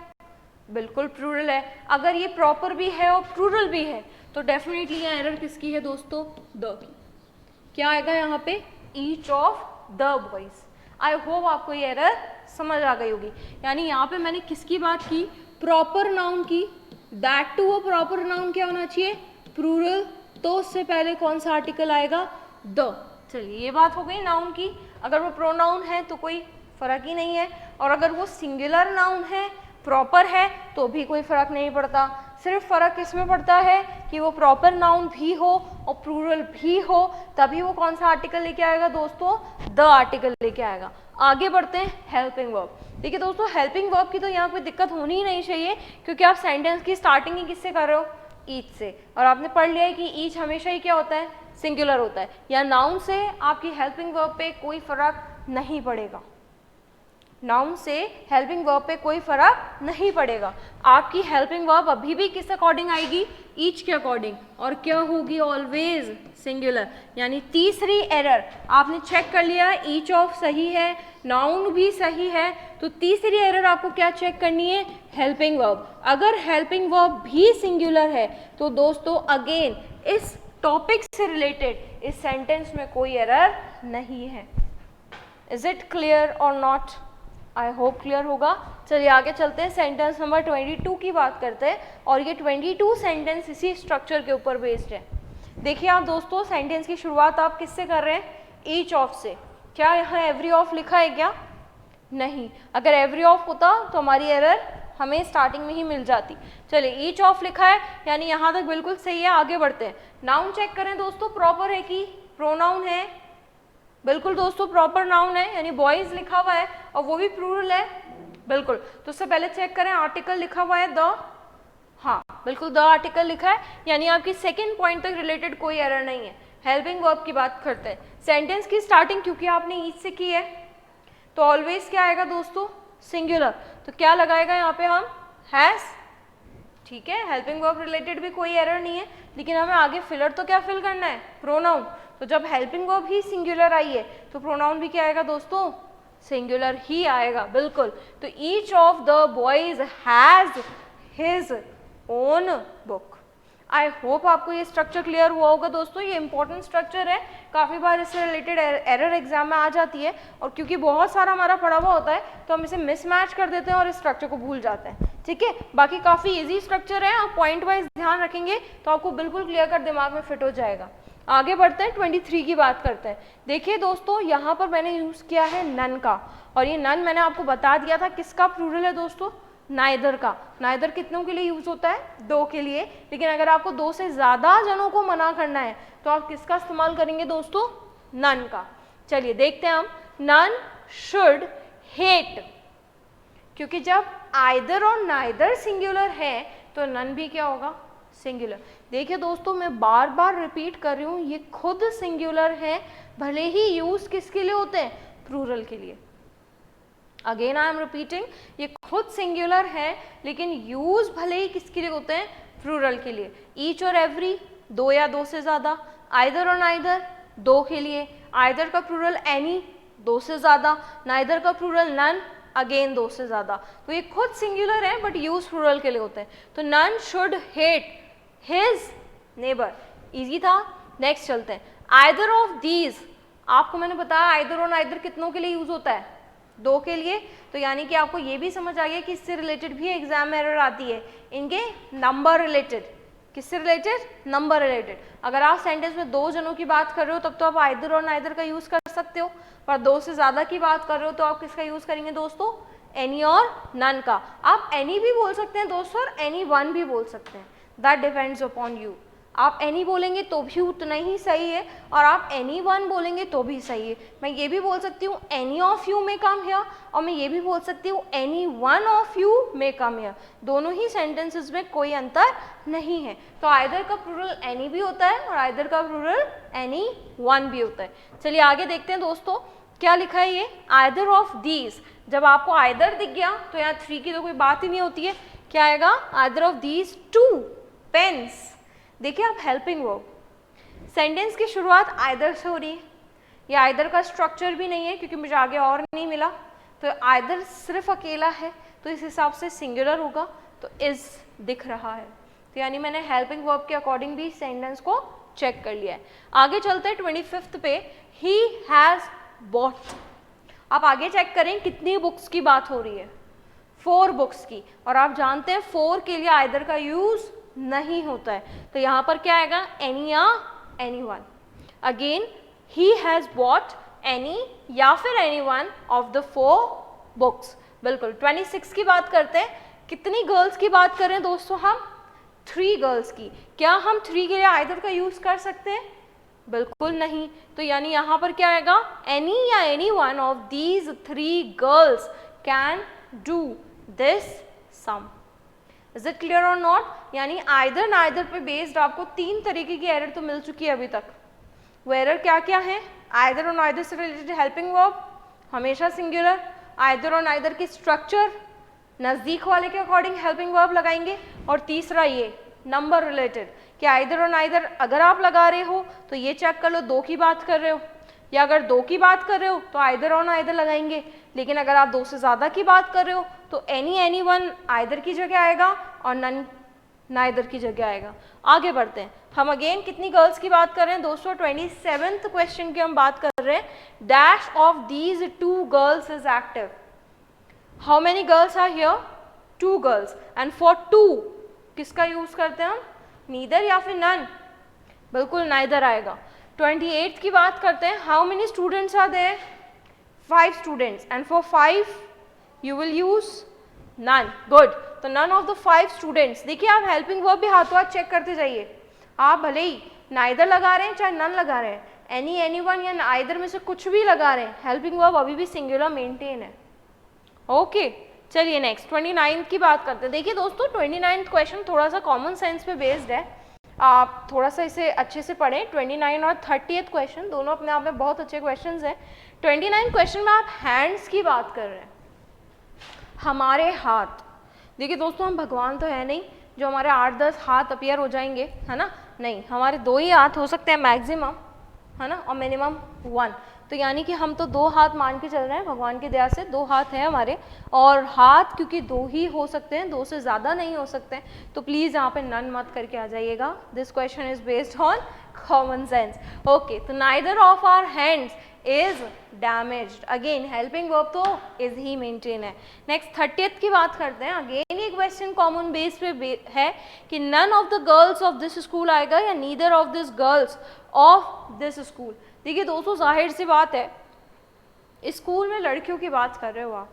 बिल्कुल प्लूरल है। अगर ये प्रॉपर भी है और प्लूरल भी है तो डेफिनेटली ये एरर किसकी है दोस्तों, द की। क्या आएगा यहाँ पे, each of the boys. I hope आपको ये एरर समझ आ गई होगी। यानी यहाँ पे मैंने किसकी बात की, प्रॉपर नाउन की, दैट टू वो प्रॉपर नाउन क्या होना चाहिए, प्लूरल, तो उससे पहले कौन सा आर्टिकल आएगा, द। चलिए ये बात हो गई नाउन की। अगर वो प्रोनाउन है तो कोई फर्क ही नहीं है, और अगर वो सिंगुलर नाउन है, प्रॉपर है, तो भी कोई फर्क नहीं पड़ता। सिर्फ फर्क किसमें पड़ता है कि वो प्रॉपर नाउन भी हो और प्लूरल भी हो, तभी वो कौन सा आर्टिकल लेके आएगा दोस्तों, द आर्टिकल लेके आएगा। आगे बढ़ते हैं, हेल्पिंग वर्ब। देखिए दोस्तों हेल्पिंग वर्ब की तो यहाँ कोई दिक्कत होनी ही नहीं चाहिए, क्योंकि आप सेंटेंस की स्टार्टिंग ही किससे कर रहे हो, ईच से, और आपने पढ़ लिया है कि ईच हमेशा ही क्या होता है, सिंगुलर होता है। या नाउन से आपकी हेल्पिंग वर्ब पे कोई फर्क नहीं पड़ेगा, नाउन से हेल्पिंग वर्ब पे कोई फर्क नहीं पड़ेगा। आपकी हेल्पिंग वर्ब अभी भी किस अकॉर्डिंग आएगी, ईच के अकॉर्डिंग, और क्या होगी, ऑलवेज सिंगुलर। यानी तीसरी एरर आपने चेक कर लिया, ईच ऑफ सही है, नाउन भी सही है, तो तीसरी एरर आपको क्या चेक करनी है, हेल्पिंग वर्ब। अगर हेल्पिंग वर्ब भी सिंगुलर है तो दोस्तों अगेन इस टॉपिक से रिलेटेड इस सेंटेंस में कोई एरर नहीं है। इज इट क्लियर और नॉट? आई होप क्लियर होगा। चलिए आगे चलते हैं, सेंटेंस नंबर 22 की बात करते हैं, और ये 22 सेंटेंस इसी स्ट्रक्चर के ऊपर बेस्ड है। देखिए आप दोस्तों, सेंटेंस की शुरुआत आप किससे कर रहे हैं, ईच ऑफ से। क्या यहाँ एवरी ऑफ लिखा है क्या? नहीं। अगर एवरी ऑफ होता तो हमारी एरर हमें स्टार्टिंग में ही मिल जाती। चलिए ईच ऑफ लिखा है, यानी यहाँ तक बिल्कुल सही है। आगे बढ़ते हैं, नाउन चेक करें दोस्तों, प्रॉपर है कि प्रोनाउन है? बिल्कुल दोस्तों प्रॉपर नाउन है, यानी बॉयज लिखा हुआ है और वो भी प्लूरल है, बिल्कुल। तो उससे पहले चेक करें, आर्टिकल लिखा हुआ है द, हाँ बिल्कुल द आर्टिकल लिखा है, यानी आपकी सेकेंड पॉइंट तक रिलेटेड कोई एरर नहीं है। हेल्पिंग वर्ब की बात करते हैं, सेंटेंस की स्टार्टिंग क्योंकि आपने ईच से की है तो ऑलवेज क्या आएगा दोस्तों, सिंगुलर। तो क्या लगाएगा यहाँ पे हम, हैज, ठीक है। हेल्पिंग वर्ब रिलेटेड भी कोई एरर नहीं है, लेकिन हमें आगे फिलर तो क्या फिल करना है, प्रोनाउन। तो जब हेल्पिंग वर्ब ही सिंगुलर आई है तो प्रोनाउन भी क्या आएगा दोस्तों, सिंगुलर ही आएगा, बिल्कुल। तो each of the boys has his own book. I hope आपको ये स्ट्रक्चर क्लियर हुआ होगा दोस्तों। ये इंपॉर्टेंट स्ट्रक्चर है, काफ़ी बार इससे रिलेटेड एरर एग्जाम में आ जाती है, और क्योंकि बहुत सारा हमारा पढ़ा हुआ होता है तो हम इसे मिसमैच कर देते हैं और इस स्ट्रक्चर को भूल जाते हैं, ठीक है। बाकी काफ़ी इजी स्ट्रक्चर है, आप पॉइंट वाइज ध्यान रखेंगे तो आपको बिल्कुल क्लियर कर दिमाग में फिट हो जाएगा। आगे बढ़ते हैं, 23 की बात करते हैं। देखिए दोस्तों, यहाँ पर मैंने यूज़ किया है नन का, और ये नन मैंने आपको बता दिया था किसका प्लूरल है दोस्तों, नाइदर का। नाइदर कितनों के लिए यूज होता है, दो के लिए। लेकिन अगर आपको दो से ज्यादा जनों को मना करना है तो आप किसका इस्तेमाल करेंगे दोस्तों, नन का। चलिए देखते हैं हम, नन शुड हेट, क्योंकि जब आइदर और नाइदर सिंगुलर है तो नन भी क्या होगा, सिंगुलर। देखिए दोस्तों, मैं बार बार रिपीट कर रही हूँ, ये खुद सिंगुलर है, भले ही यूज किसके लिए होते हैं, प्लूरल के लिए। अगेन आई एम रिपीटिंग, ये खुद सिंगुलर है लेकिन यूज भले ही किसके लिए होते हैं, प्लूरल के लिए। ईच और एवरी, दो या दो से ज्यादा। आइदर और नाइदर, दो के लिए। आइदर का प्लूरल एनी, दो से ज्यादा। नाइदर का प्लूरल नन, अगेन दो से ज्यादा। तो ये खुद सिंगुलर है बट यूज प्लूरल के लिए होते हैं। तो none should hate his neighbour, easy था। नेक्स्ट चलते हैं, आइदर ऑफ दीज। आपको मैंने बताया आइदर और नाइदर कितनों के लिए यूज होता है, दो के लिए। तो यानी कि आपको ये भी समझ आ गया कि इससे रिलेटेड भी एग्जाम में एरर आती है, इनके नंबर रिलेटेड। किससे रिलेटेड, नंबर रिलेटेड। अगर आप सेंटेंस में दो जनों की बात कर रहे हो तब तो आप आइदर और नाइदर का यूज कर सकते हो, पर दो से ज्यादा की बात कर रहे हो तो आप किसका यूज करेंगे दोस्तों, एनी और नन का। आप एनी भी बोल सकते हैं दोस्तों और एनी वन भी बोल सकते हैं, दैट डिपेंड्स अपॉन यू। आप एनी बोलेंगे तो भी उतना ही सही है, और आप एनी वन बोलेंगे तो भी सही है। मैं ये भी बोल सकती हूँ any of you may come here, और मैं ये भी बोल सकती हूँ any one of you may come here. दोनों ही सेंटेंसेस में कोई अंतर नहीं है। तो आइदर का प्लूरल एनी भी होता है और आइदर का प्लूरल एनी वन भी होता है। चलिए आगे देखते हैं दोस्तों, क्या लिखा है ये, आइदर ऑफ दीज। जब आपको आइदर दिख गया तो यहाँ थ्री की तो कोई बात ही नहीं होती है, क्या आएगा, either of these two pens. देखिए आप, हेल्पिंग वर्ब, सेंटेंस की शुरुआत आइदर से हो रही है। ये आइदर का स्ट्रक्चर भी नहीं है क्योंकि मुझे आगे और नहीं मिला, तो आइदर सिर्फ अकेला है तो इस हिसाब से सिंगुलर होगा, तो इज दिख रहा है। तो यानी मैंने हेल्पिंग वर्ब के अकॉर्डिंग भी सेंटेंस को चेक कर लिया है। आगे चलते हैं 25 पे, ही हैज बॉट। आप आगे चेक करें कितनी बुक्स की बात हो रही है, 4 बुक्स की, और आप जानते हैं 4 के लिए आइदर का यूज नहीं होता है। तो यहाँ पर क्या आएगा, एनी या any one. Again he has bot any या फिर any one of the 4 books. बिल्कुल। 26 की बात करते हैं, कितनी गर्ल्स की बात करें दोस्तों हम, 3 गर्ल्स की। क्या हम 3 के लिए आइदर का यूज कर सकते हैं, बिल्कुल नहीं। तो यानी यहाँ पर क्या आएगा, एनी या any one of these 3 girls can do this sum. Is it clear और नॉट? यानी आइदर नाइदर पे बेस्ड आपको 3 तरीके की एरर तो मिल चुकी है अभी तक। वो एरर क्या क्या है, आइदर और नाइदर से रिलेटेड हेल्पिंग वर्ब हमेशा सिंगुलर, आइदर और नाइदर की स्ट्रक्चर नज़दीक वाले के अकॉर्डिंग हेल्पिंग वर्ब लगाएंगे, और तीसरा ये नंबर रिलेटेड कि आइदर और नाइदर अगर आप लगा रहे हो तो ये चेक कर लो 2 की बात कर रहे हो, या अगर 2 की बात कर रहे हो तो आइदर और नाइदर लगाएंगे, लेकिन अगर आप 2 से ज़्यादा की बात कर रहे हो तो एनी वन आइदर की जगह आएगा और नन नाइदर की जगह आएगा। आगे बढ़ते हैं, हम अगेन कितनी गर्ल्स की बात कर रहे हैं दोस्तों, 27th क्वेश्चन की हम बात कर रहे हैं। Dash of these 2 girls is active. How many girls are here? 2 girls, and for 2 किसका यूज करते हैं हम? नीदर या फिर नन? बिल्कुल नाइदर आएगा। 28th की बात करते हैं, how many students are there? 5 students, and for 5 you will use none. Good, तो नन ऑफ द 5 स्टूडेंट्स। देखिए आप हेल्पिंग वर्ब भी हाथों हाथ चेक करते जाइए, आप भले ही नाइदर लगा रहे हैं चाहे नन लगा रहे हैं, एनी वन या आइदर में से कुछ भी लगा रहे हैं, हेल्पिंग वर्ब अभी भी सिंगुलर मेंटेन है। ओके, चलिए नेक्स्ट 29th की बात करते हैं। देखिए दोस्तों 29th क्वेश्चन थोड़ा सा कॉमन सेंस पे बेस्ड है, आप थोड़ा सा इसे अच्छे से पढ़ें। 29 और 30th क्वेश्चन दोनों अपने आप में बहुत अच्छे क्वेश्चंस हैं। 29 क्वेश्चन में आप हैंड्स की बात कर रहे हैं, हमारे हाथ। देखिए दोस्तों हम भगवान तो है नहीं जो हमारे 8-10 हाथ अपीयर हो जाएंगे, है ना, नहीं, हमारे 2 ही हाथ हो सकते हैं मैक्सिमम, है ना, और मिनिमम 1। तो यानी कि हम तो 2 हाथ मान के चल रहे हैं, भगवान की दया से 2 हाथ हैं हमारे, और हाथ क्योंकि 2 ही हो सकते हैं, 2 से ज़्यादा नहीं हो सकते हैं, तो प्लीज़ यहाँ पे नन मत करके आ जाइएगा। This question is based on common sense. Okay, तो neither of our hands is damaged. Again helping verb तो इज ही मेंटेन है। नेक्स्ट 30th की बात करते हैं। अगेन ये क्वेश्चन कॉमन बेस पे है कि none of the girls of this school आएगा या neither of this girls of this school. देखिए दोस्तों जाहिर सी बात है, स्कूल में लड़कियों की बात कर रहे हो आप,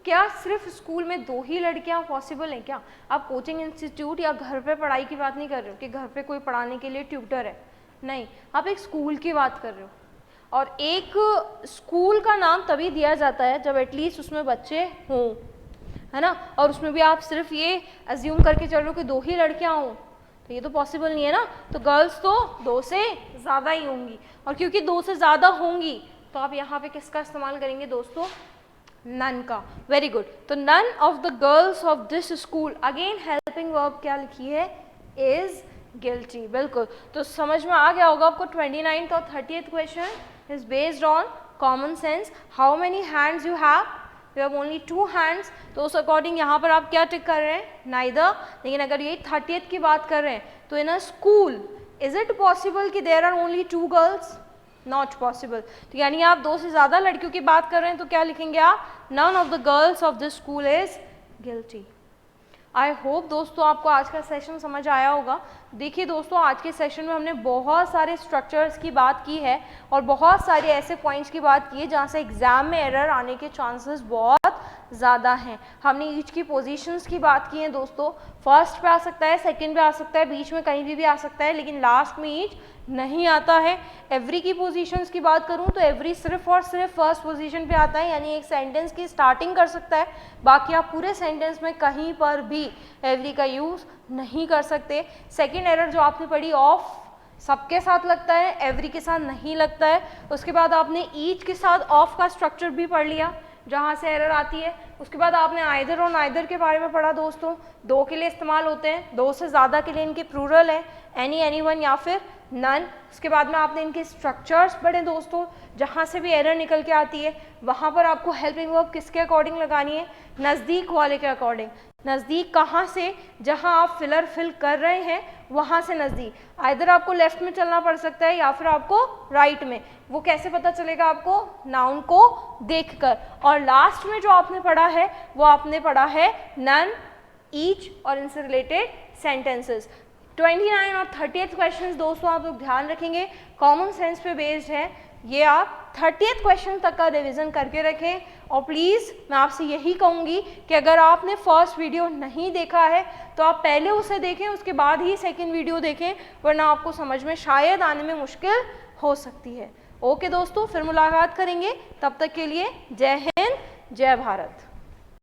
क्या सिर्फ स्कूल में 2 ही लड़कियां पॉसिबल हैं क्या? आप कोचिंग इंस्टीट्यूट या घर पे पढ़ाई की बात नहीं कर रहे हो कि घर पे कोई पढ़ाने के लिए ट्यूटर है, नहीं, आप एक स्कूल की बात कर रहे हो। और एक स्कूल का नाम तभी दिया जाता है जब एटलीस्ट उसमें बच्चे हों, है ना, और उसमें भी आप सिर्फ ये अज्यूम करके चल रहे हो कि 2 ही लड़कियां हों, तो ये तो पॉसिबल नहीं है ना। तो गर्ल्स तो 2 से ज़्यादा ही होंगी, और क्योंकि 2 से ज़्यादा होंगी तो आप यहाँ पे किसका इस्तेमाल करेंगे दोस्तों? नन का। वेरी गुड, तो none of the girls of this school. Again helping verb क्या लिखी है? Is guilty. बिल्कुल, तो समझ में आ गया होगा आपको 29th और 30th question is based on common sense. How many hands you have? You have only 2 hands, तो उस अकॉर्डिंग यहाँ पर आप क्या टिक कर रहे हैं? नाइदर। लेकिन अगर ये 30th की बात कर रहे हैं तो in a school is it possible कि there are only 2 girls? Not possible. तो यानी आप 2 से ज़्यादा लड़कियों की बात कर रहे हैं तो क्या लिखेंगे आप? None of the girls of this school is guilty. I hope दोस्तों आपको आज का सेशन समझ आया होगा। देखिए दोस्तों आज के सेशन में हमने बहुत सारे स्ट्रक्चर्स की बात की है और बहुत सारे ऐसे पॉइंट्स की बात की है जहाँ से एग्जाम में एरर आने के चांसेस बहुत ज़्यादा हैं। हमने ईच की पोजीशंस की बात की है दोस्तों, फर्स्ट पे आ सकता है, सेकंड पे आ सकता है, बीच में कहीं भी आ सकता है, लेकिन लास्ट में ईच नहीं आता है। एवरी की पोजीशंस की बात करूं तो एवरी सिर्फ और सिर्फ फर्स्ट पोजीशन पे आता है, यानी एक सेंटेंस की स्टार्टिंग कर सकता है, बाकी आप पूरे सेंटेंस में कहीं पर भी एवरी का यूज़ नहीं कर सकते। सेकेंड एरर जो आपने पढ़ी, ऑफ सबके साथ लगता है, एवरी के साथ नहीं लगता है। उसके बाद आपने ईच के साथ ऑफ का स्ट्रक्चर भी पढ़ लिया जहाँ से एरर आती है। उसके बाद आपने आइदर और नाइदर के बारे में पढ़ा दोस्तों, 2 के लिए इस्तेमाल होते हैं, 2 से ज़्यादा के लिए इनके प्लूरल है, एनी, एनीवन या फिर नन। उसके बाद में आपने इनके स्ट्रक्चर्स पढ़े दोस्तों, जहाँ से भी एरर निकल के आती है वहाँ पर आपको हेल्पिंग वर्ब किसके अकॉर्डिंग लगानी है? नज़दीक वाले के अकॉर्डिंग। नज़दीक कहाँ से? जहाँ आप फिलर फिल कर रहे हैं वहाँ से नज़दीक। आइदर आपको लेफ्ट में चलना पड़ सकता है या फिर आपको राइट में। वो कैसे पता चलेगा आपको? नाउन को देखकर। और लास्ट में जो आपने पढ़ा है वो आपने पढ़ा है नन, ईच और इनसे रिलेटेड सेंटेंसेस। 29 और 30th क्वेश्चंस दोस्तों आप लोग ध्यान रखेंगे, कॉमन सेंस पे बेस्ड है। ये आप 30th क्वेश्चन तक का रिवीजन करके रखें। और प्लीज़ मैं आपसे यही कहूँगी कि अगर आपने फर्स्ट वीडियो नहीं देखा है तो आप पहले उसे देखें, उसके बाद ही सेकंड वीडियो देखें, वरना आपको समझ में शायद आने में मुश्किल हो सकती है। ओके दोस्तों, फिर मुलाकात करेंगे, तब तक के लिए जय हिंद, जय भारत।